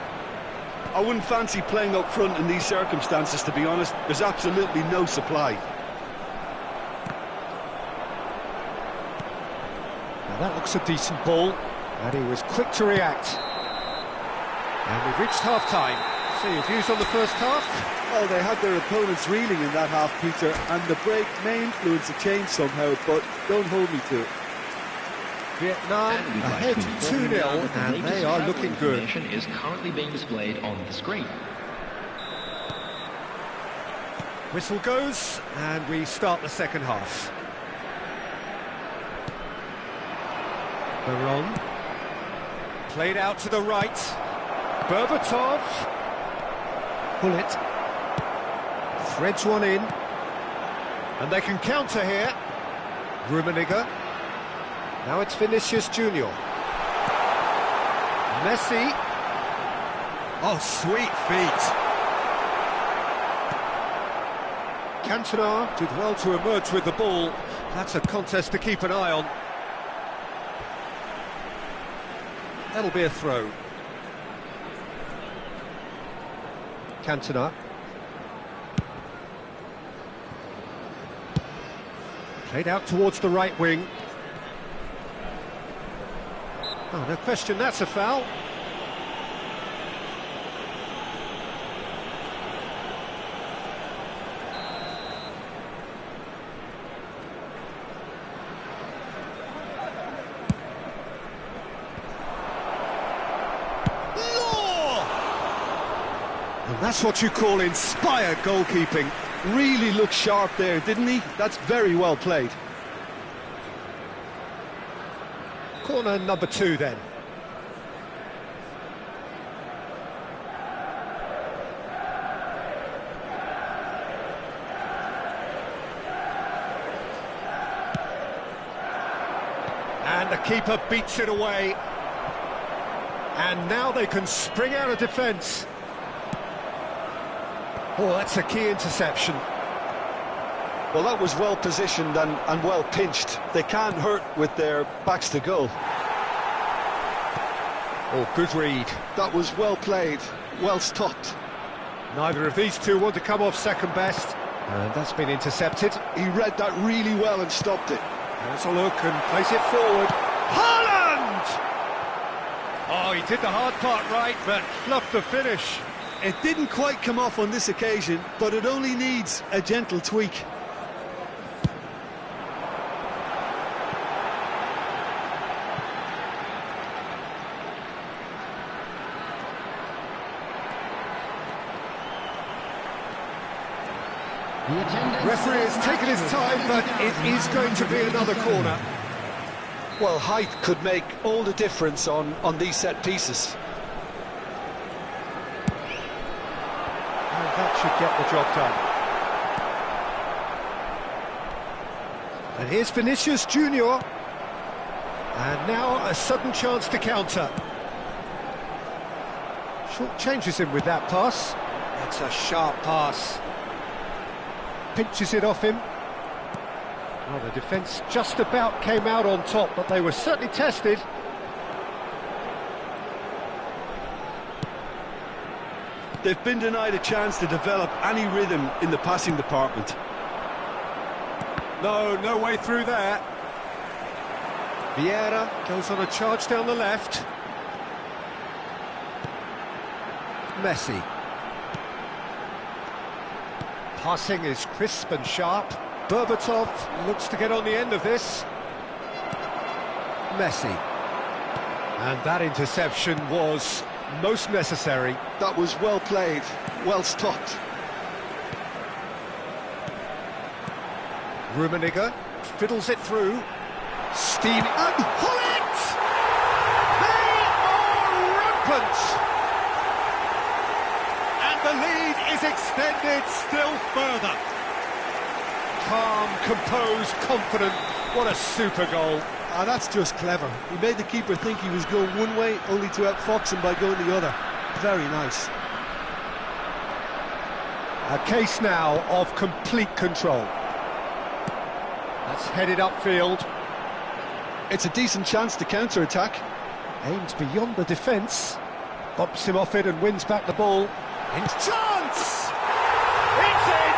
I wouldn't fancy playing up front in these circumstances, to be honest. There's absolutely no supply. Now that looks a decent ball, and he was quick to react. And we've reached half-time. So your views on the first half? Well, they had their opponents reeling in that half, Peter, and the break may influence a change somehow, but don't hold me to it. Vietnam ahead 2-0, and they are looking good. Is currently being displayed on the screen. Whistle goes, and we start the second half. Baron. Played out to the right. Berbatov. Bullet. Threads one in. And they can counter here. Rummenigge. Now it's Vinicius Junior. Messi. Oh, sweet feet. Cantona did well to emerge with the ball. That's a contest to keep an eye on. That'll be a throw. Cantona. Played out towards the right wing. Oh, no question, that's a foul. And that's what you call inspired goalkeeping. Really looked sharp there, didn't he? That's very well played. Corner number 2 then. And the keeper beats it away. And now they can spring out of defence. Oh, that's a key interception. Well, that was well positioned and well pinched. They can't hurt with their backs to goal. Oh, good read. That was well played, well stopped. Neither of these two want to come off second best. And that's been intercepted. He read that really well and stopped it. There's a look and plays it forward. Haaland! Oh, he did the hard part right, but fluffed the finish. It didn't quite come off on this occasion, but it only needs a gentle tweak. The attendance Referee has taken his time, but it is going to be another corner. Well, height could make all the difference on these set pieces. And that should get the job done. And here's Vinicius Junior. And now a sudden chance to counter. Short changes him with that pass. It's a sharp pass. Pinches it off him. Well, the defence just about came out on top, but they were certainly tested. They've been denied a chance to develop any rhythm in the passing department. No way through there. Vieira goes on a charge down the left. Messi. Passing is crisp and sharp. Berbatov looks to get on the end of this. Messi. And that interception was most necessary. That was well played, well stopped. Rummenigge fiddles it through. Steam and Hullet! They are rampant! And the lead is extended still further. Calm, composed, confident. What a super goal. Ah, that's just clever. He made the keeper think he was going one way, only to outfox him by going the other. Very nice. A case now of complete control. That's headed upfield. It's a decent chance to counter-attack. Aims beyond the defence. Bumps him off it and wins back the ball. And chance! It's in!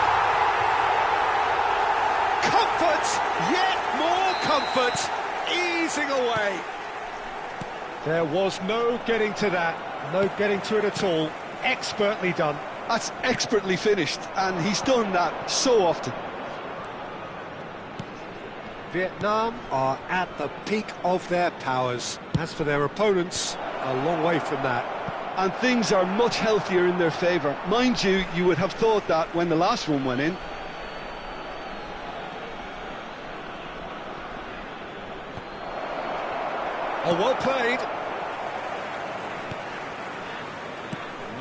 Comfort! Yet more comfort! Easing away. There was no getting to that. No getting to it at all. Expertly done. That's expertly finished, and he's done that so often. Vietnam are at the peak of their powers. As for their opponents, a long way from that. And things are much healthier in their favour. Mind you, you would have thought that when the last one went in. Oh, well played.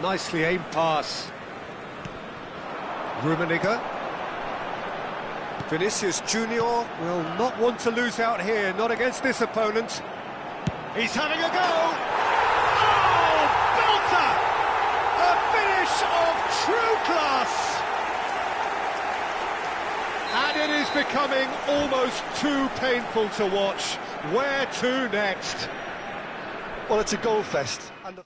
Nicely aimed pass. Rummenigge. Vinicius Junior will not want to lose out here, not against this opponent. He's having a go! Oh, belter! A finish of true class! And it is becoming almost too painful to watch. Where to next? Well, it's a goal fest. And the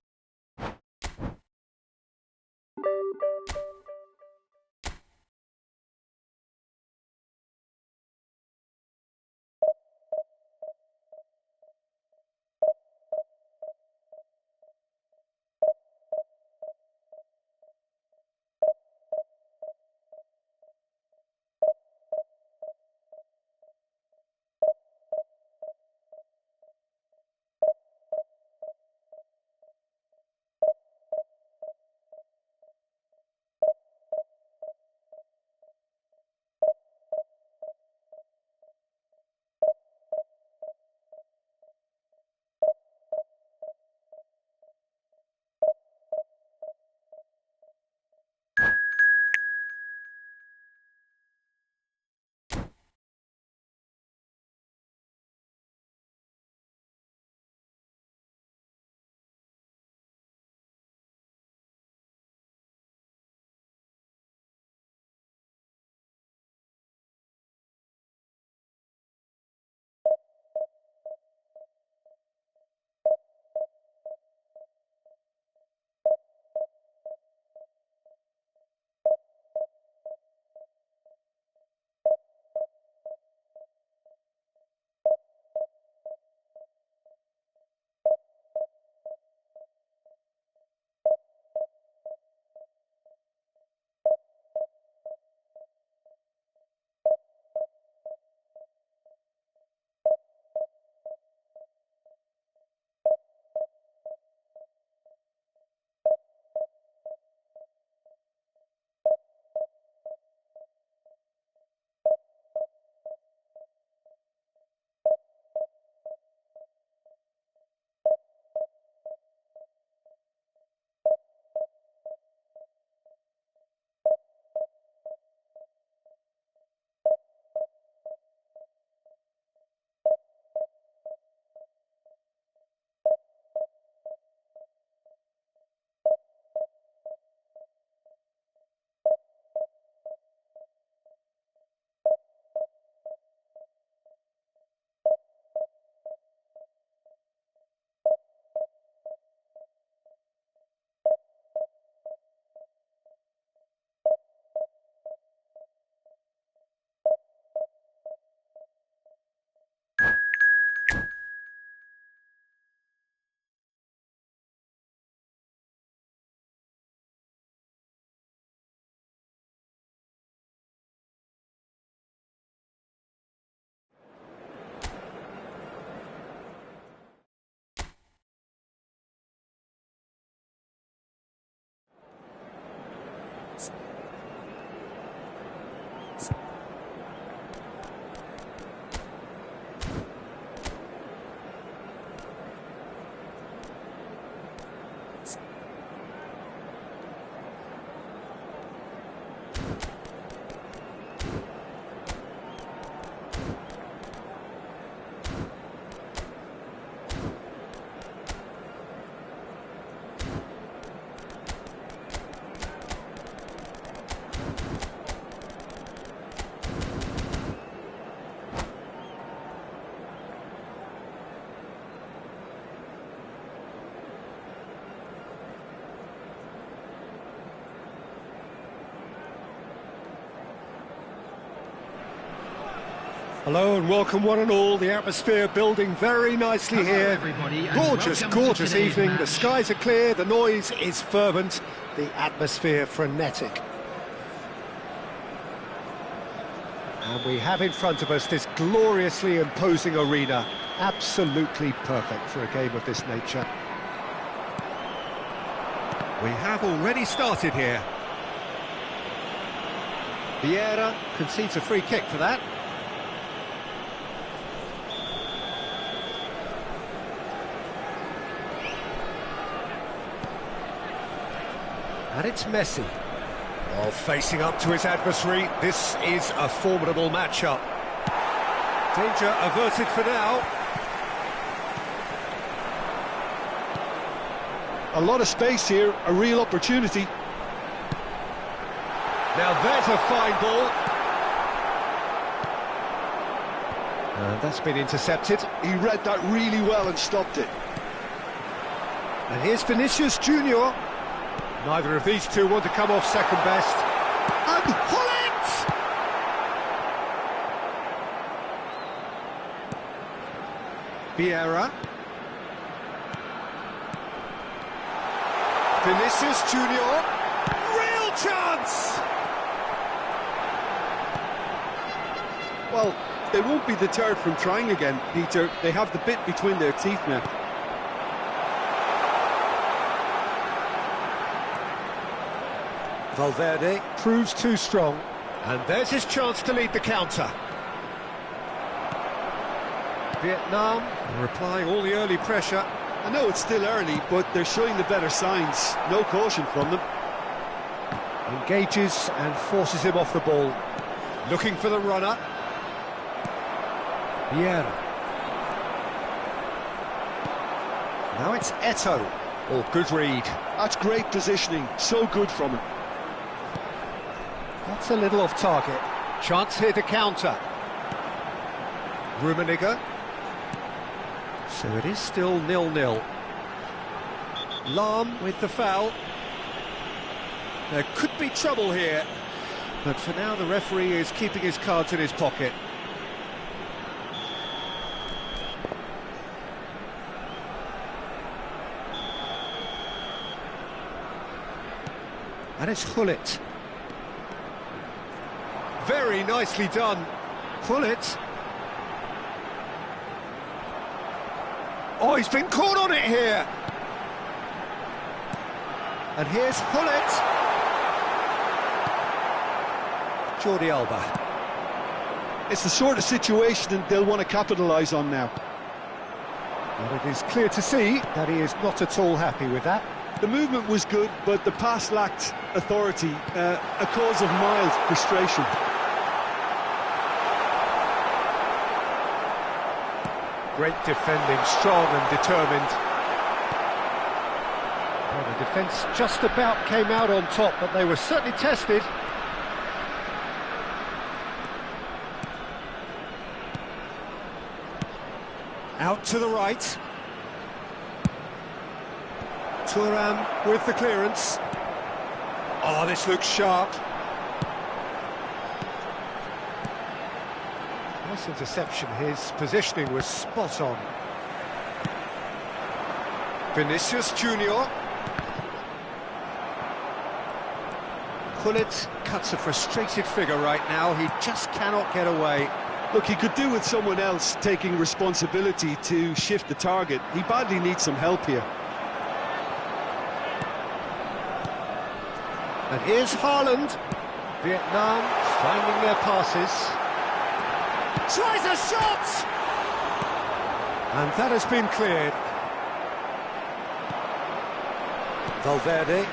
Hello and welcome one and all. The atmosphere building very nicely here. Everybody, and Gorgeous, welcome to gorgeous today's evening. The match. skies are clear, the noise is fervent, the atmosphere frenetic. And we have in front of us this gloriously imposing arena. Absolutely perfect for a game of this nature. We have already started here. Vieira concedes a free kick for that. And it's Messi. While facing up to his adversary, this is a formidable matchup. Danger averted for now. A lot of space here, a real opportunity. Now there's a fine ball. And that's been intercepted. He read that really well and stopped it. And here's Vinicius Junior. Neither of these two want to come off second best. And Hullet! Vieira. Vinicius Junior. Real chance! Well, they won't be deterred from trying again, Peter. They have the bit between their teeth now. Valverde proves too strong. And there's his chance to lead the counter. Vietnam replying all the early pressure. I know it's still early, but they're showing the better signs. No caution from them. Engages and forces him off the ball. Looking for the runner. Vieira. Now it's Eto'o. Oh, good read. That's great positioning. So good from him. That's a little off target. Chance here to counter. Rummenigge. So it is still 0-0. Lahm with the foul. There could be trouble here, but for now the referee is keeping his cards in his pocket. And it's Hullet. Very nicely done. Hullet. Oh, he's been caught on it here. And here's Hullet. Jordi Alba. It's the sort of situation they'll want to capitalise on now. And it is clear to see that he is not at all happy with that. The movement was good, but the pass lacked authority, a cause of mild frustration. Great defending, strong and determined. Well, the defence just about came out on top, but they were certainly tested. Out to the right. Thuram with the clearance. Oh, this looks sharp. Nice interception. His positioning was spot on. Vinicius Junior. Hullet cuts a frustrated figure right now. He just cannot get away. Look, he could do with someone else taking responsibility to shift the target. He badly needs some help here. And here's Haaland. Vietnam finding their passes. Tries a shot! And that has been cleared. Valverde.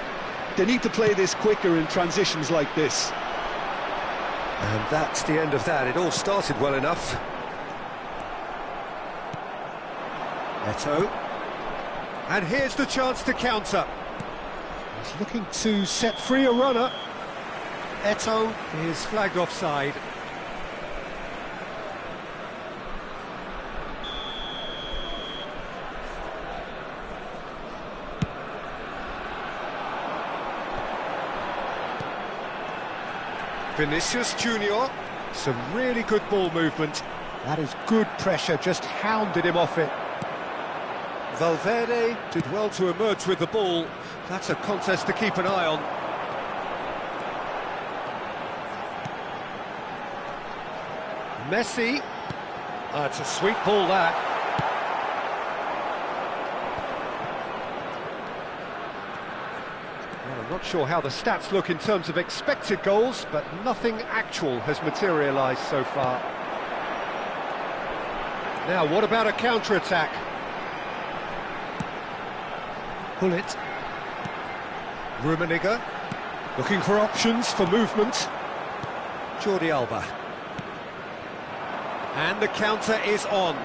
They need to play this quicker in transitions like this. And that's the end of that. It all started well enough. Eto'o. And here's the chance to counter. He's looking to set free a runner. Eto'o is flagged offside. Vinicius Junior, some really good ball movement. That is good pressure, just hounded him off it. Valverde did well to emerge with the ball. That's a contest to keep an eye on. Messi. That's a sweet ball, that. Well, I'm not sure how the stats look in terms of expected goals, but nothing actual has materialised so far. Now, what about a counter-attack? Pull it. Rummenigge, looking for options for movement. Jordi Alba. And the counter is on.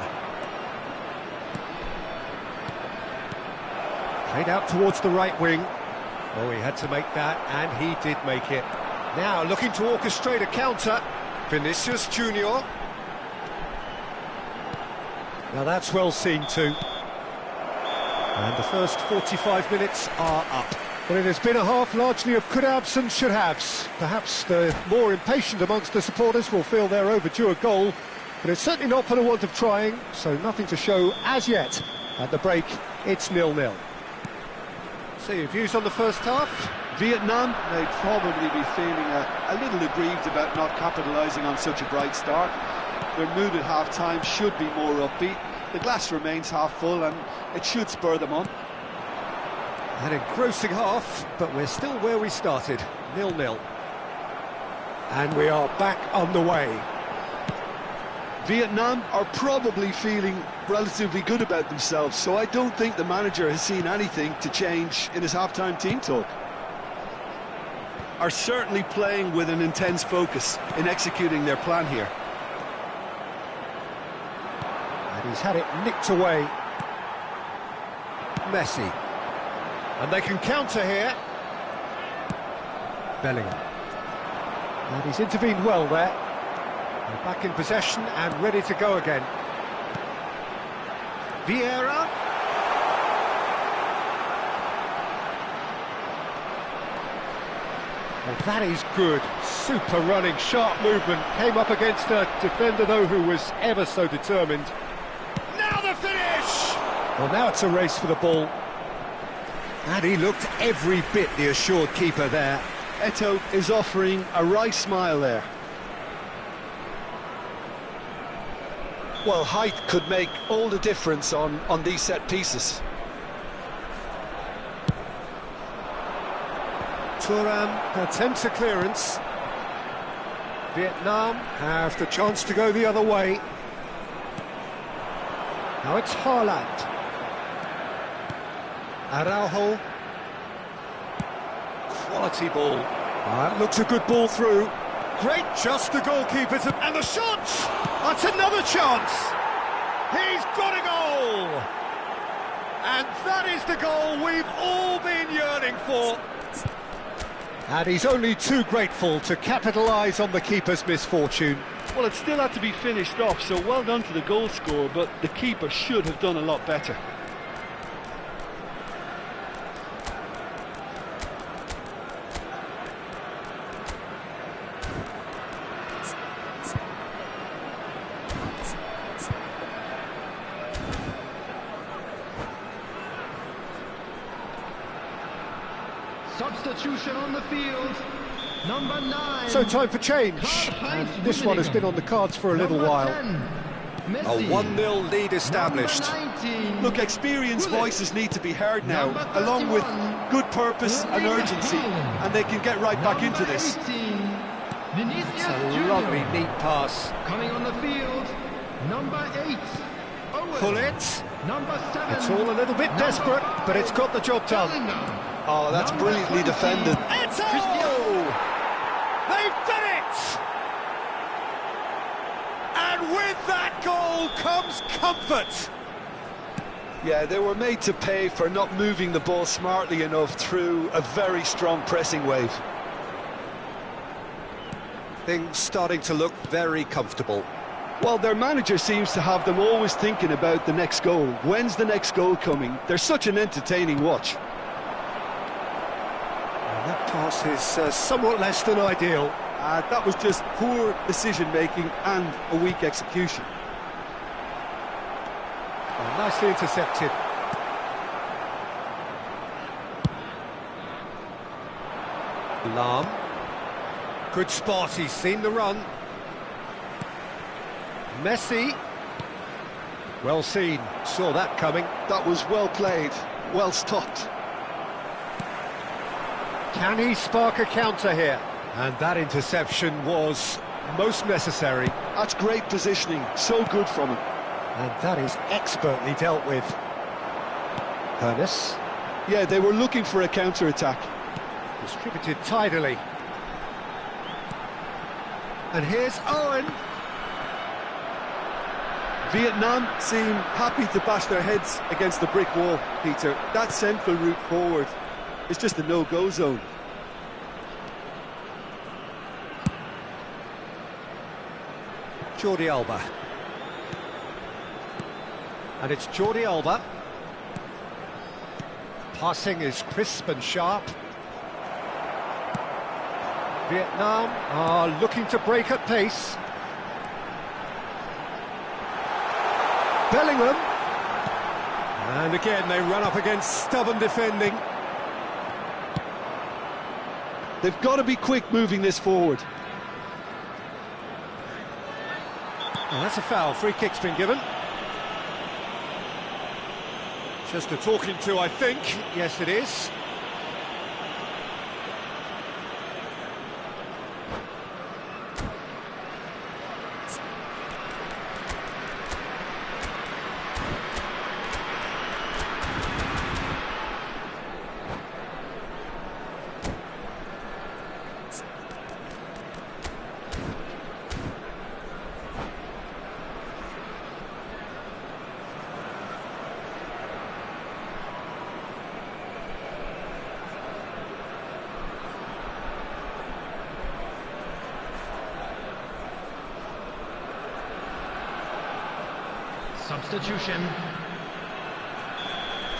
Played out towards the right wing. Oh, he had to make that, and he did make it. Now, looking to orchestrate a counter. Vinicius Junior. Now that's well seen too. And the first 45 minutes are up. Well, it has been a half largely of could-haves and should-haves. Perhaps the more impatient amongst the supporters will feel they're overdue a goal, but it's certainly not for the want of trying, so nothing to show as yet. At the break, it's 0-0. So your views on the first half? Vietnam, they'd probably be feeling a little aggrieved about not capitalising on such a bright start. Their mood at half-time should be more upbeat. The glass remains half full and it should spur them on. An engrossing half, but we're still where we started, 0-0. And we are back underway. Vietnam are probably feeling relatively good about themselves, so I don't think the manager has seen anything to change in his half-time team talk. Are certainly playing with an intense focus in executing their plan here. And he's had it nicked away. Messi. And they can counter here. Bellingham. And he's intervened well there. They're back in possession and ready to go again. Vieira. Well, that is good. Super running, sharp movement. Came up against a defender, though, who was ever so determined. Now the finish! Well, now it's a race for the ball. And he looked every bit the assured keeper there. Eto'o is offering a wry smile there. Well, height could make all the difference on these set pieces. Thuram attempts a clearance. Vietnam have the chance to go the other way. Now it's Haaland. Araujo. Quality ball. That looks a good ball through. Great, just the goalkeeper to... And the shot! That's another chance! He's got a goal! And that is the goal we've all been yearning for. And he's only too grateful to capitalise on the keeper's misfortune. Well, it still had to be finished off, so well done to the goal scorer, but the keeper should have done a lot better. Substitution on the field, number 9. So time for change, and this one has been on the cards for a little while. A 1-0 lead established. Look, experienced voices need to be heard now, along with good purpose and urgency, and they can get right back into this. It's a lovely, neat pass. Coming on the field, number 8. Pull it. Number 7. It's all a little bit desperate, but it's got the job done. Oh, that's brilliantly defended. Eto'o! They've done it! And with that goal comes comfort. Yeah, they were made to pay for not moving the ball smartly enough through a very strong pressing wave. Things starting to look very comfortable. Well, their manager seems to have them always thinking about the next goal. When's the next goal coming? They're such an entertaining watch. And that pass is somewhat less than ideal. That was just poor decision-making and a weak execution. Nicely intercepted. Lam. Good spot, he's seen the run. Messi. Well seen, saw that coming. That was well played, well stopped. Can he spark a counter here? And that interception was most necessary. That's great positioning, so good from him. And that is expertly dealt with. Ernest. Yeah, they were looking for a counter-attack. Distributed tidily. And here's Owen. Vietnam seem happy to bash their heads against the brick wall, Peter. That central route forward is just a no-go zone. Jordi Alba. And it's Jordi Alba. Passing is crisp and sharp. Vietnam are looking to break at pace. Bellingham. And again they run up against stubborn defending. They've got to be quick moving this forward. Oh, that's a foul. Free kick's been given. Just a talking to, I think. Yes, it is. Substitution.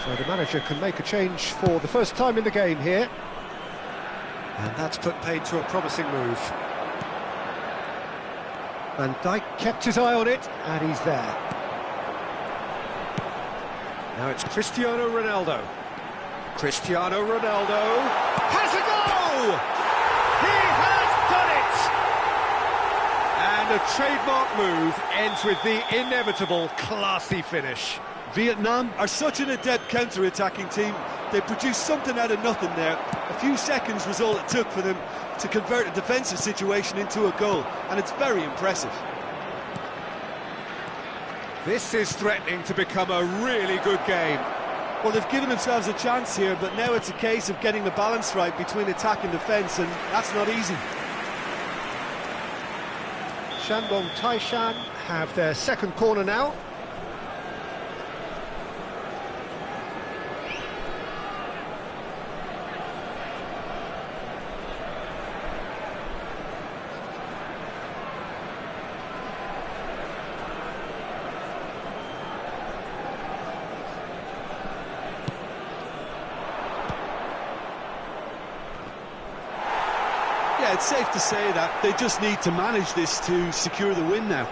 So the manager can make a change for the first time in the game here. And that's put paid to a promising move. Van Dijk kept his eye on it, and he's there. Now it's Cristiano Ronaldo. Cristiano Ronaldo has a goal! He has done it! And a trademark move ends with the inevitable classy finish. Vietnam are such an adept counter-attacking team. They produced something out of nothing there. A few seconds was all it took for them to convert a defensive situation into a goal, and it's very impressive. This is threatening to become a really good game. Well, they've given themselves a chance here, but now it's a case of getting the balance right between attack and defence, and that's not easy. Shandong Taishan have their second corner now. Yeah, it's safe to say that they just need to manage this to secure the win now.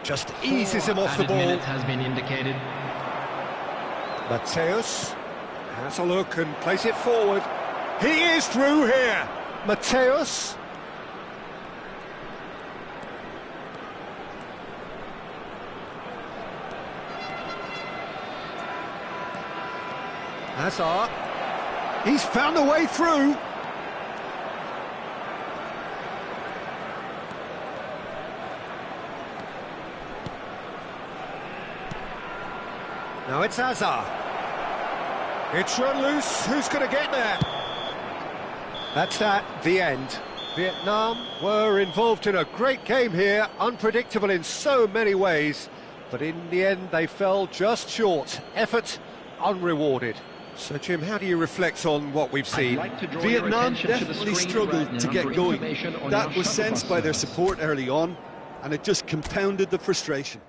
Just eases him off the ball. Minute has been indicated. Mateus has a look and plays it forward. He is through here. Mateus. Hazard. He's found a way through. Now it's Hazard. It's run loose. Who's going to get there? That's the end. Vietnam were involved in a great game here, unpredictable in so many ways, but in the end they fell just short. Effort unrewarded. So, Jim, how do you reflect on what we've seen? Vietnam definitely struggled to get going. That was sensed by their support early on, and it just compounded the frustration.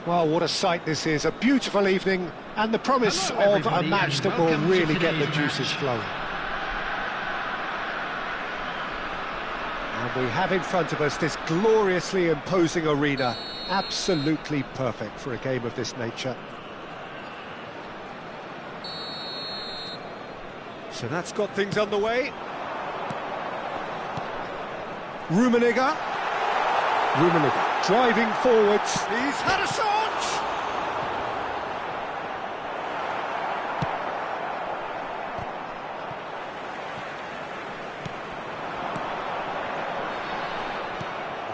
Well, what a sight this is. A beautiful evening and the promise Hello, of a everybody, match and that will welcome to really get the today's juices match. flowing. And we have in front of us this gloriously imposing arena. Absolutely perfect for a game of this nature. So that's got things underway. Rummenigge driving forwards. He's had a shot!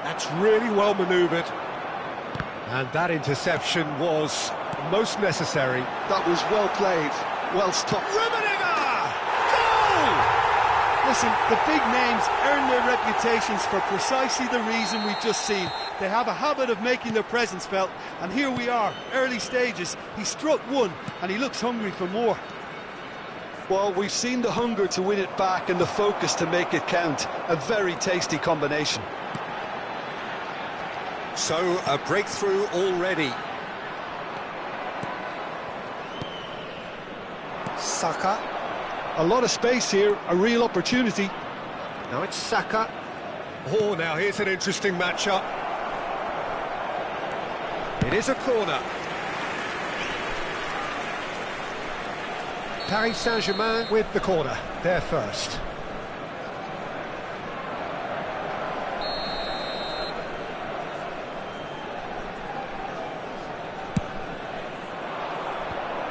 That's really well manoeuvred. And that interception was most necessary. That was well played, well stopped. Rummenigge! Goal! Listen, the big names earn their reputations for precisely the reason we've just seen. They have a habit of making their presence felt, and here we are, early stages. He struck one, and he looks hungry for more. Well, we've seen the hunger to win it back and the focus to make it count. A very tasty combination. So, a breakthrough already. Saka. A lot of space here, a real opportunity. Now it's Saka. Oh, now here's an interesting matchup. It is a corner. Paris Saint-Germain with the corner. They're first.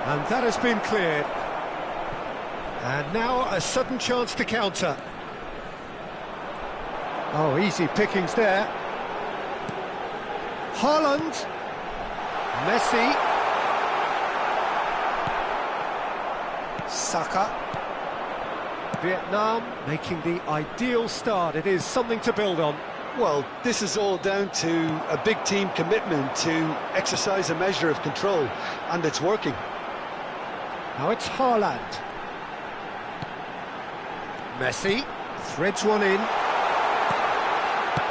And that has been cleared. And now a sudden chance to counter. Oh, easy pickings there. Haaland. Messi. Saka. Vietnam making the ideal start. It is something to build on. Well, this is all down to a big team commitment to exercise a measure of control, and it's working. Now it's Haaland. Messi threads one in.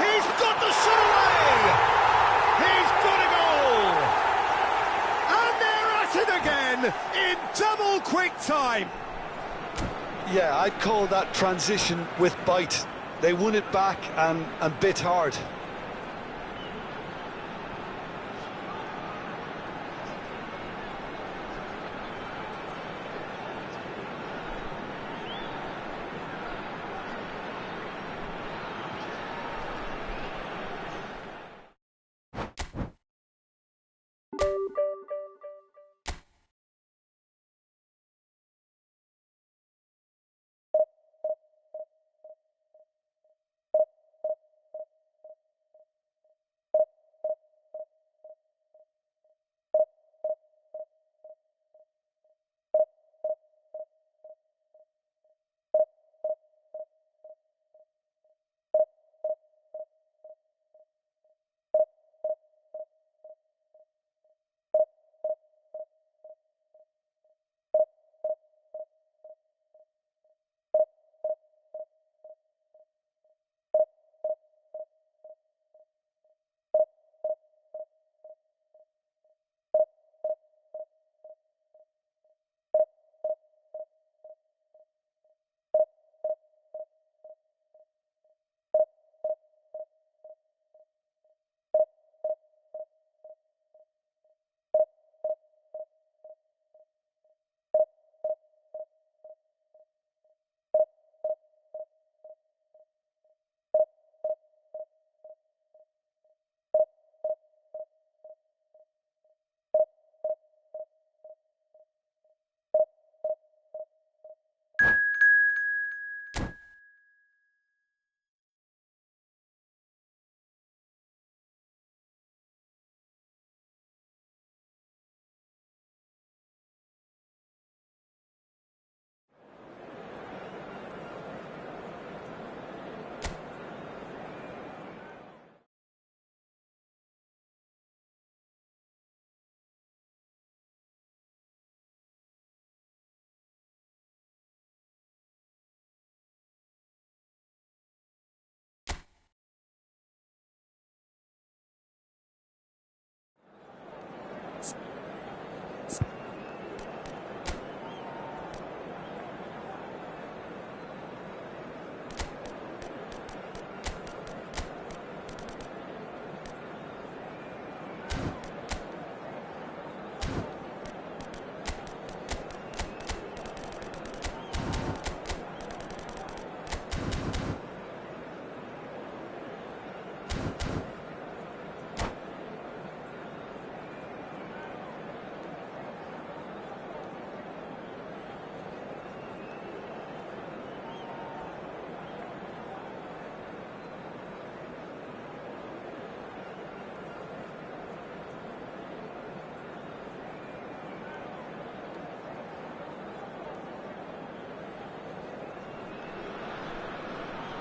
He's got the shot away! He's got a goal! And they're at it again in double quick time. Yeah, I'd call that transition with bite. They won it back and bit hard.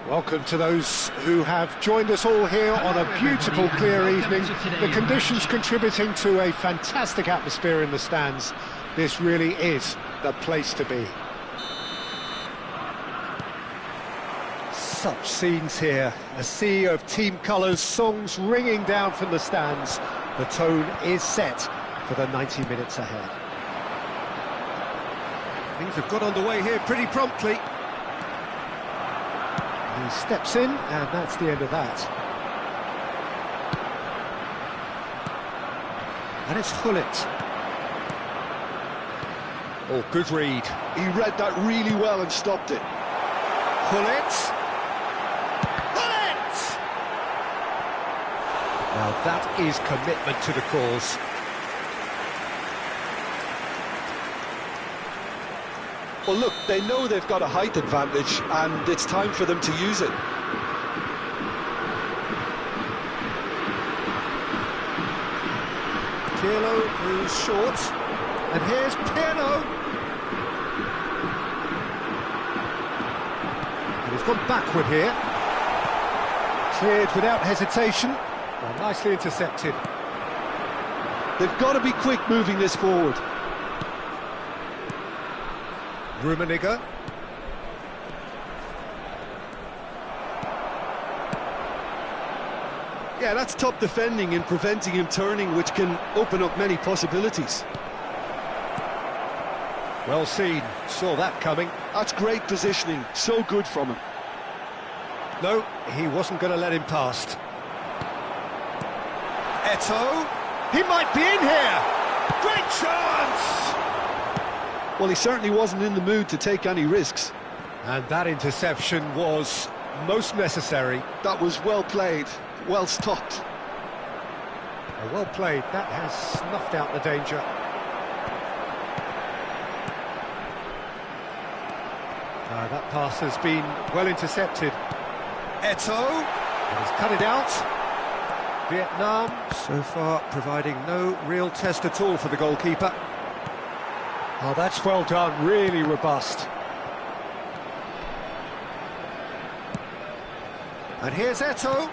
Welcome to those who have joined us all here on a beautiful, clear evening. The conditions contributing to a fantastic atmosphere in the stands. This really is the place to be. Such scenes here, a sea of team colours, songs ringing down from the stands. The tone is set for the 90 minutes ahead. Things have got underway here pretty promptly. He steps in, and that's the end of that. And it's Gullit. Oh, good read. He read that really well and stopped it. Gullit. Now that is commitment to the cause. Well, look, they know they've got a height advantage, and it's time for them to use it. Pirlo moves short, and here's Pirlo. And he's gone backward here. Cleared without hesitation. Well, nicely intercepted. They've got to be quick moving this forward. Rummenigge. Yeah, that's top defending and preventing him turning, which can open up many possibilities. Well seen, saw that coming. That's great positioning, so good from him. No, he wasn't going to let him past. Eto'o, he might be in here! Great chance! Well, he certainly wasn't in the mood to take any risks. And that interception was most necessary. That was well played, well stopped. Well played, that has snuffed out the danger. That pass has been well intercepted. Eto'o, and he's cut it out. Vietnam, so far, providing no real test at all for the goalkeeper. Oh, that's well done, really robust. And here's Eto'o,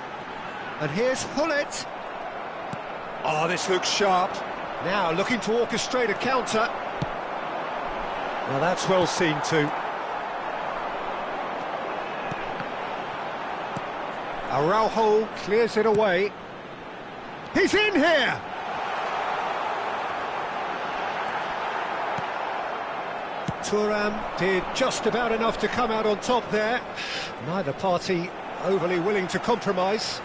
and here's Gullit. Oh, this looks sharp. Now, looking to orchestrate a counter. Well, that's well seen too. Araujo clears it away. He's in here! Thuram did just about enough to come out on top there. Neither party overly willing to compromise.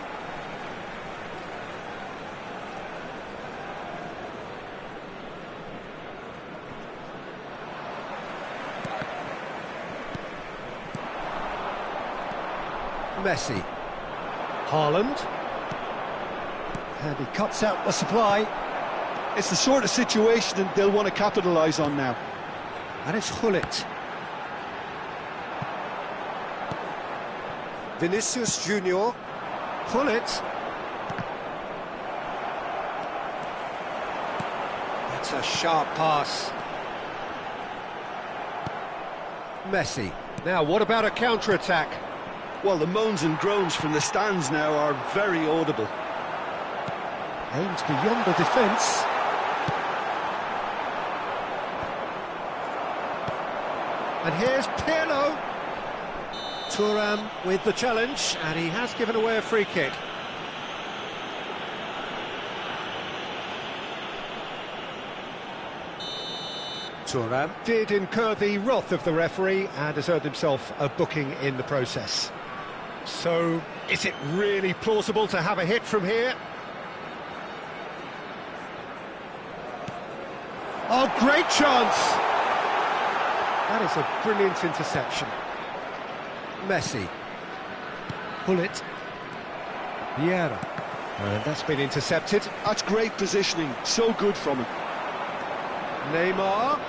Messi. Haaland. And he cuts out the supply. It's the sort of situation that they'll want to capitalise on now. And it's Gullit. Vinicius Junior. Gullit. That's a sharp pass. Messi. Now, what about a counter-attack? Well, the moans and groans from the stands now are very audible. Aims beyond the defence. And here's Pirlo. Thuram with the challenge, and he has given away a free kick. Thuram did incur the wrath of the referee and has earned himself a booking in the process. So, is it really plausible to have a hit from here? Oh, great chance! That is a brilliant interception. Messi. Gullit. Vieira. And that's been intercepted. That's great positioning, so good from him. Neymar.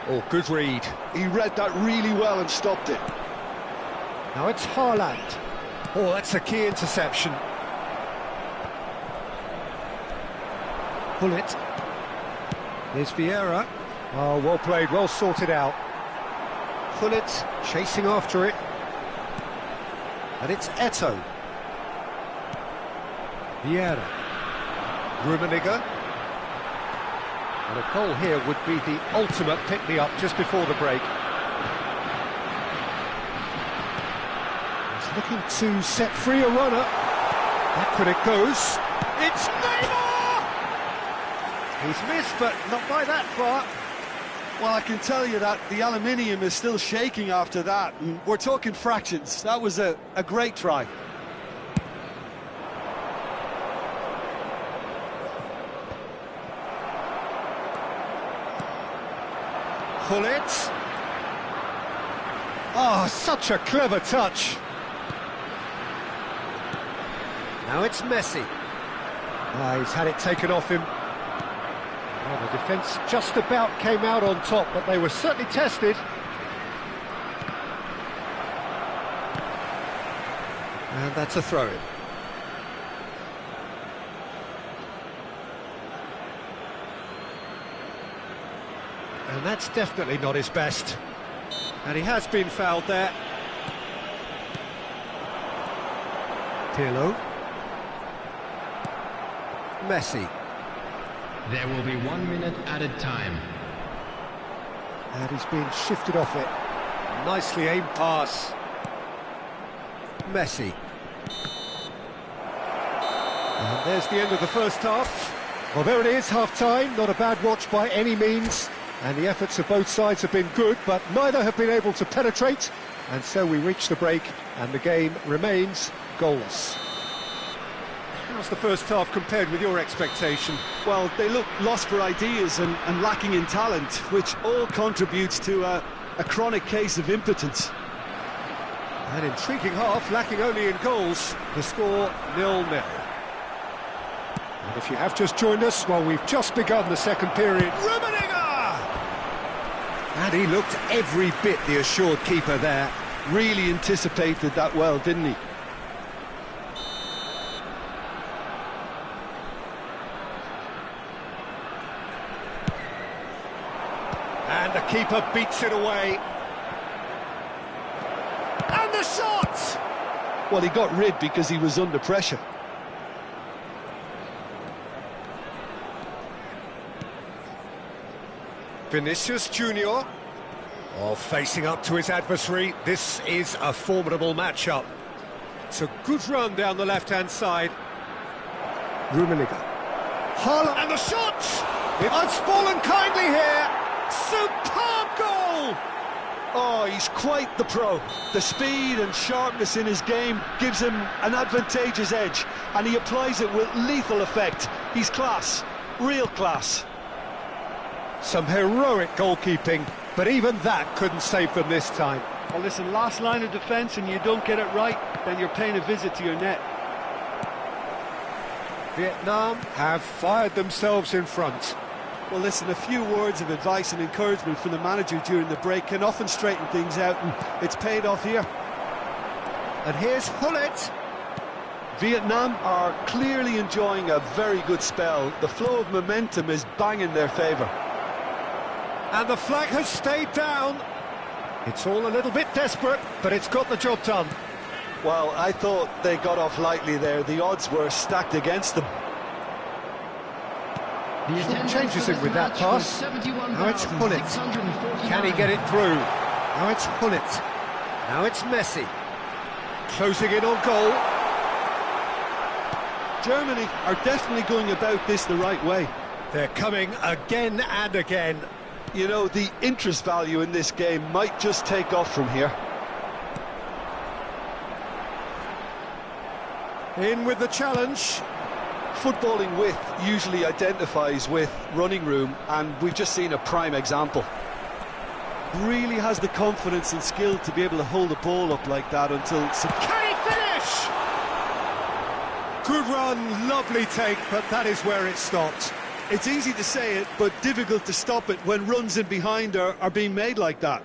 Oh, good read. He read that really well and stopped it. Now it's Haaland. Oh, that's a key interception. 'Here's Vieira. Oh, well played, well sorted out. Gullit chasing after it. And it's Eto. Vieira. Rummenigge. And a goal here would be the ultimate pick-me-up just before the break. He's looking to set free a runner. Back when it goes. It's Neymar! He's missed, but not by that far. Well, I can tell you that the aluminium is still shaking after that. And we're talking fractions. That was a great try. Gullit. Oh, such a clever touch. Now it's Messi. He's had it taken off him. Well, the defence just about came out on top, but they were certainly tested. And that's a throw-in. And that's definitely not his best. And he has been fouled there. Pirlo. Messi. There will be 1 minute added time. And he's been shifted off it. Nicely aimed pass. Messi. And there's the end of the first half. Well, there it is, half-time. Not a bad watch by any means. And the efforts of both sides have been good, but neither have been able to penetrate. And so we reach the break, and the game remains goalless. How's the first half compared with your expectation? Well, they look lost for ideas and lacking in talent, which all contributes to a chronic case of impotence. An intriguing half, lacking only in goals. The score 0-0. And if you have just joined us, well, we've just begun the second period. Rummenigge! And he looked every bit the assured keeper there. Really anticipated that well, didn't he? And the keeper beats it away. And the shot! Well, he got rid because he was under pressure. Vinicius Junior. Oh, facing up to his adversary. This is a formidable matchup. It's a good run down the left-hand side. Rummenigge. Haaland. And the shot! It's fallen kindly here. Superb goal! Oh, he's quite the pro. The speed and sharpness in his game gives him an advantageous edge, and he applies it with lethal effect. He's class, real class. Some heroic goalkeeping, but even that couldn't save them this time. Well, listen, last line of defence and you don't get it right, then you're paying a visit to your net. Vietnam have fired themselves in front. Well, listen, a few words of advice and encouragement from the manager during the break can often straighten things out, and it's paid off here. And here's Gullit. Vietnam are clearly enjoying a very good spell. The flow of momentum is bang in their favour. And the flag has stayed down. It's all a little bit desperate, but it's got the job done. Well, I thought they got off lightly there. The odds were stacked against them. Changes it with that pass. Now it's Gullit. Can he get it through? Now it's Gullit. Now it's Messi. Closing in on goal. Germany are definitely going about this the right way. They're coming again and again. You know, the interest value in this game might just take off from here. In with the challenge. Footballing width usually identifies with running room, and we've just seen a prime example. Really has the confidence and skill to be able to hold the ball up like that until... Can he finish? Good run, lovely take, but that is where it stopped. It's easy to say it, but difficult to stop it when runs in behind are being made like that.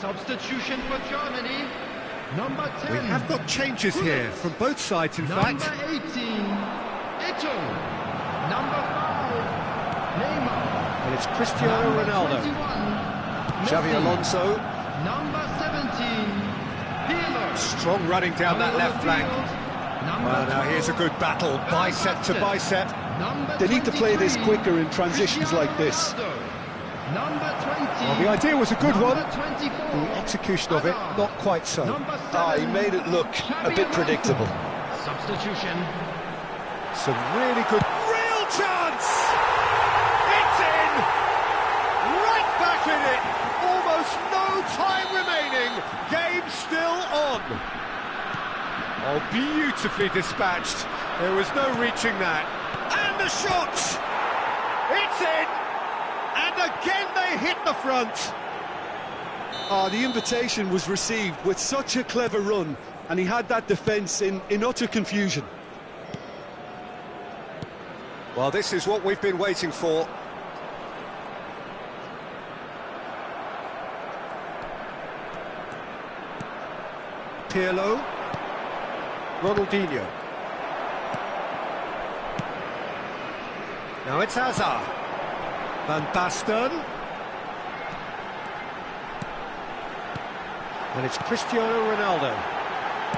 Substitution for Germany. Number 10. We have got changes here from both sides, in fact. Number 18, Ito. Number 5, Neymar. And it's Cristiano Number Ronaldo. 21, Xavi Messi. Alonso. Number 17, Pirlo. Strong running down that left flank. Well, now here's a good battle, bicep to bicep. They need to play this quicker in transitions like this. Number 20. Well, the idea was a good one. Number 24. The execution of it, not quite so. Number 7. He made it look a bit predictable. Substitution. Some really good... Real chance! It's in! Right back in it! Almost no time remaining. Game still on. Oh, beautifully dispatched. There was no reaching that. And the shot! It's in! And again they hit the front. The invitation was received with such a clever run, and he had that defence in utter confusion. Well, this is what we've been waiting for. Pirlo. Ronaldinho. Now it's Hazard. Van Basten. And it's Cristiano Ronaldo.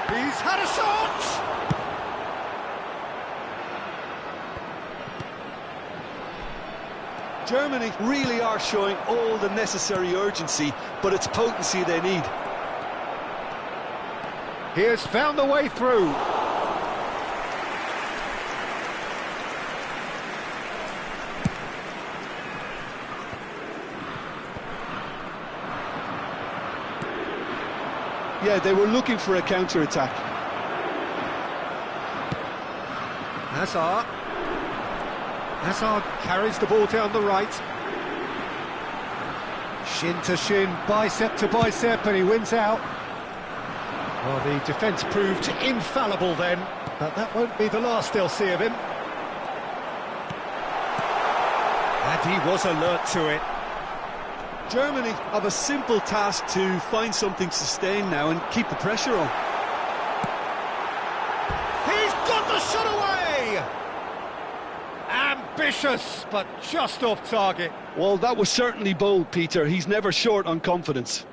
He's had a shot! Germany really are showing all the necessary urgency, but it's potency they need. He has found the way through. Yeah, they were looking for a counter-attack. Hazard. Hazard carries the ball down the right. Shin to shin, bicep to bicep, and he wins out. Well, the defence proved infallible then, but that won't be the last they'll see of him. And he was alert to it. Germany have a simple task to find something sustained now and keep the pressure on. He's got the shot away! Ambitious, but just off target. Well, that was certainly bold, Peter. He's never short on confidence.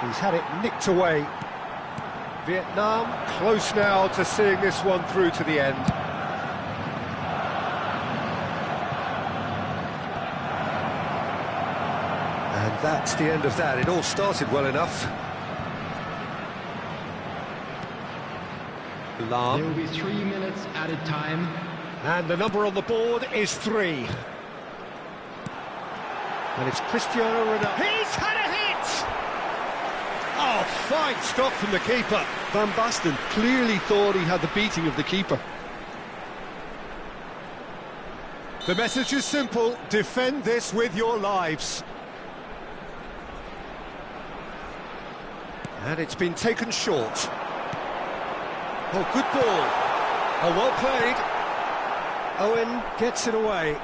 He's had it nicked away. Vietnam close now to seeing this one through to the end. And that's the end of that. It all started well enough. There Lam. will be 3 minutes added time. And the number on the board is 3. And it's Cristiano Ronaldo. He's had a hit! Oh, fine stop from the keeper. Van Basten clearly thought he had the beating of the keeper. The message is simple: defend this with your lives. And it's been taken short. Oh, good ball. Oh, well played. Owen gets it away.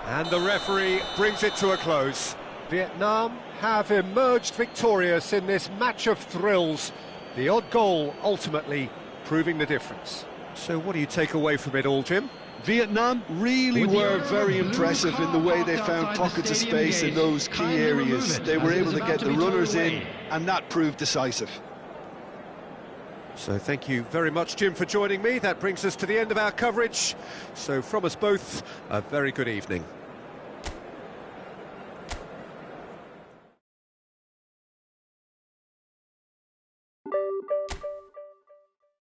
And the referee brings it to a close. Vietnam have emerged victorious in this match of thrills. The odd goal ultimately proving the difference. So what do you take away from it all, Jim? Vietnam really were very impressive in the way they found pockets of space in those key areas. They were able to get the runners in, and that proved decisive. So thank you very much, Jim, for joining me. That brings us to the end of our coverage. So from us both, a very good evening.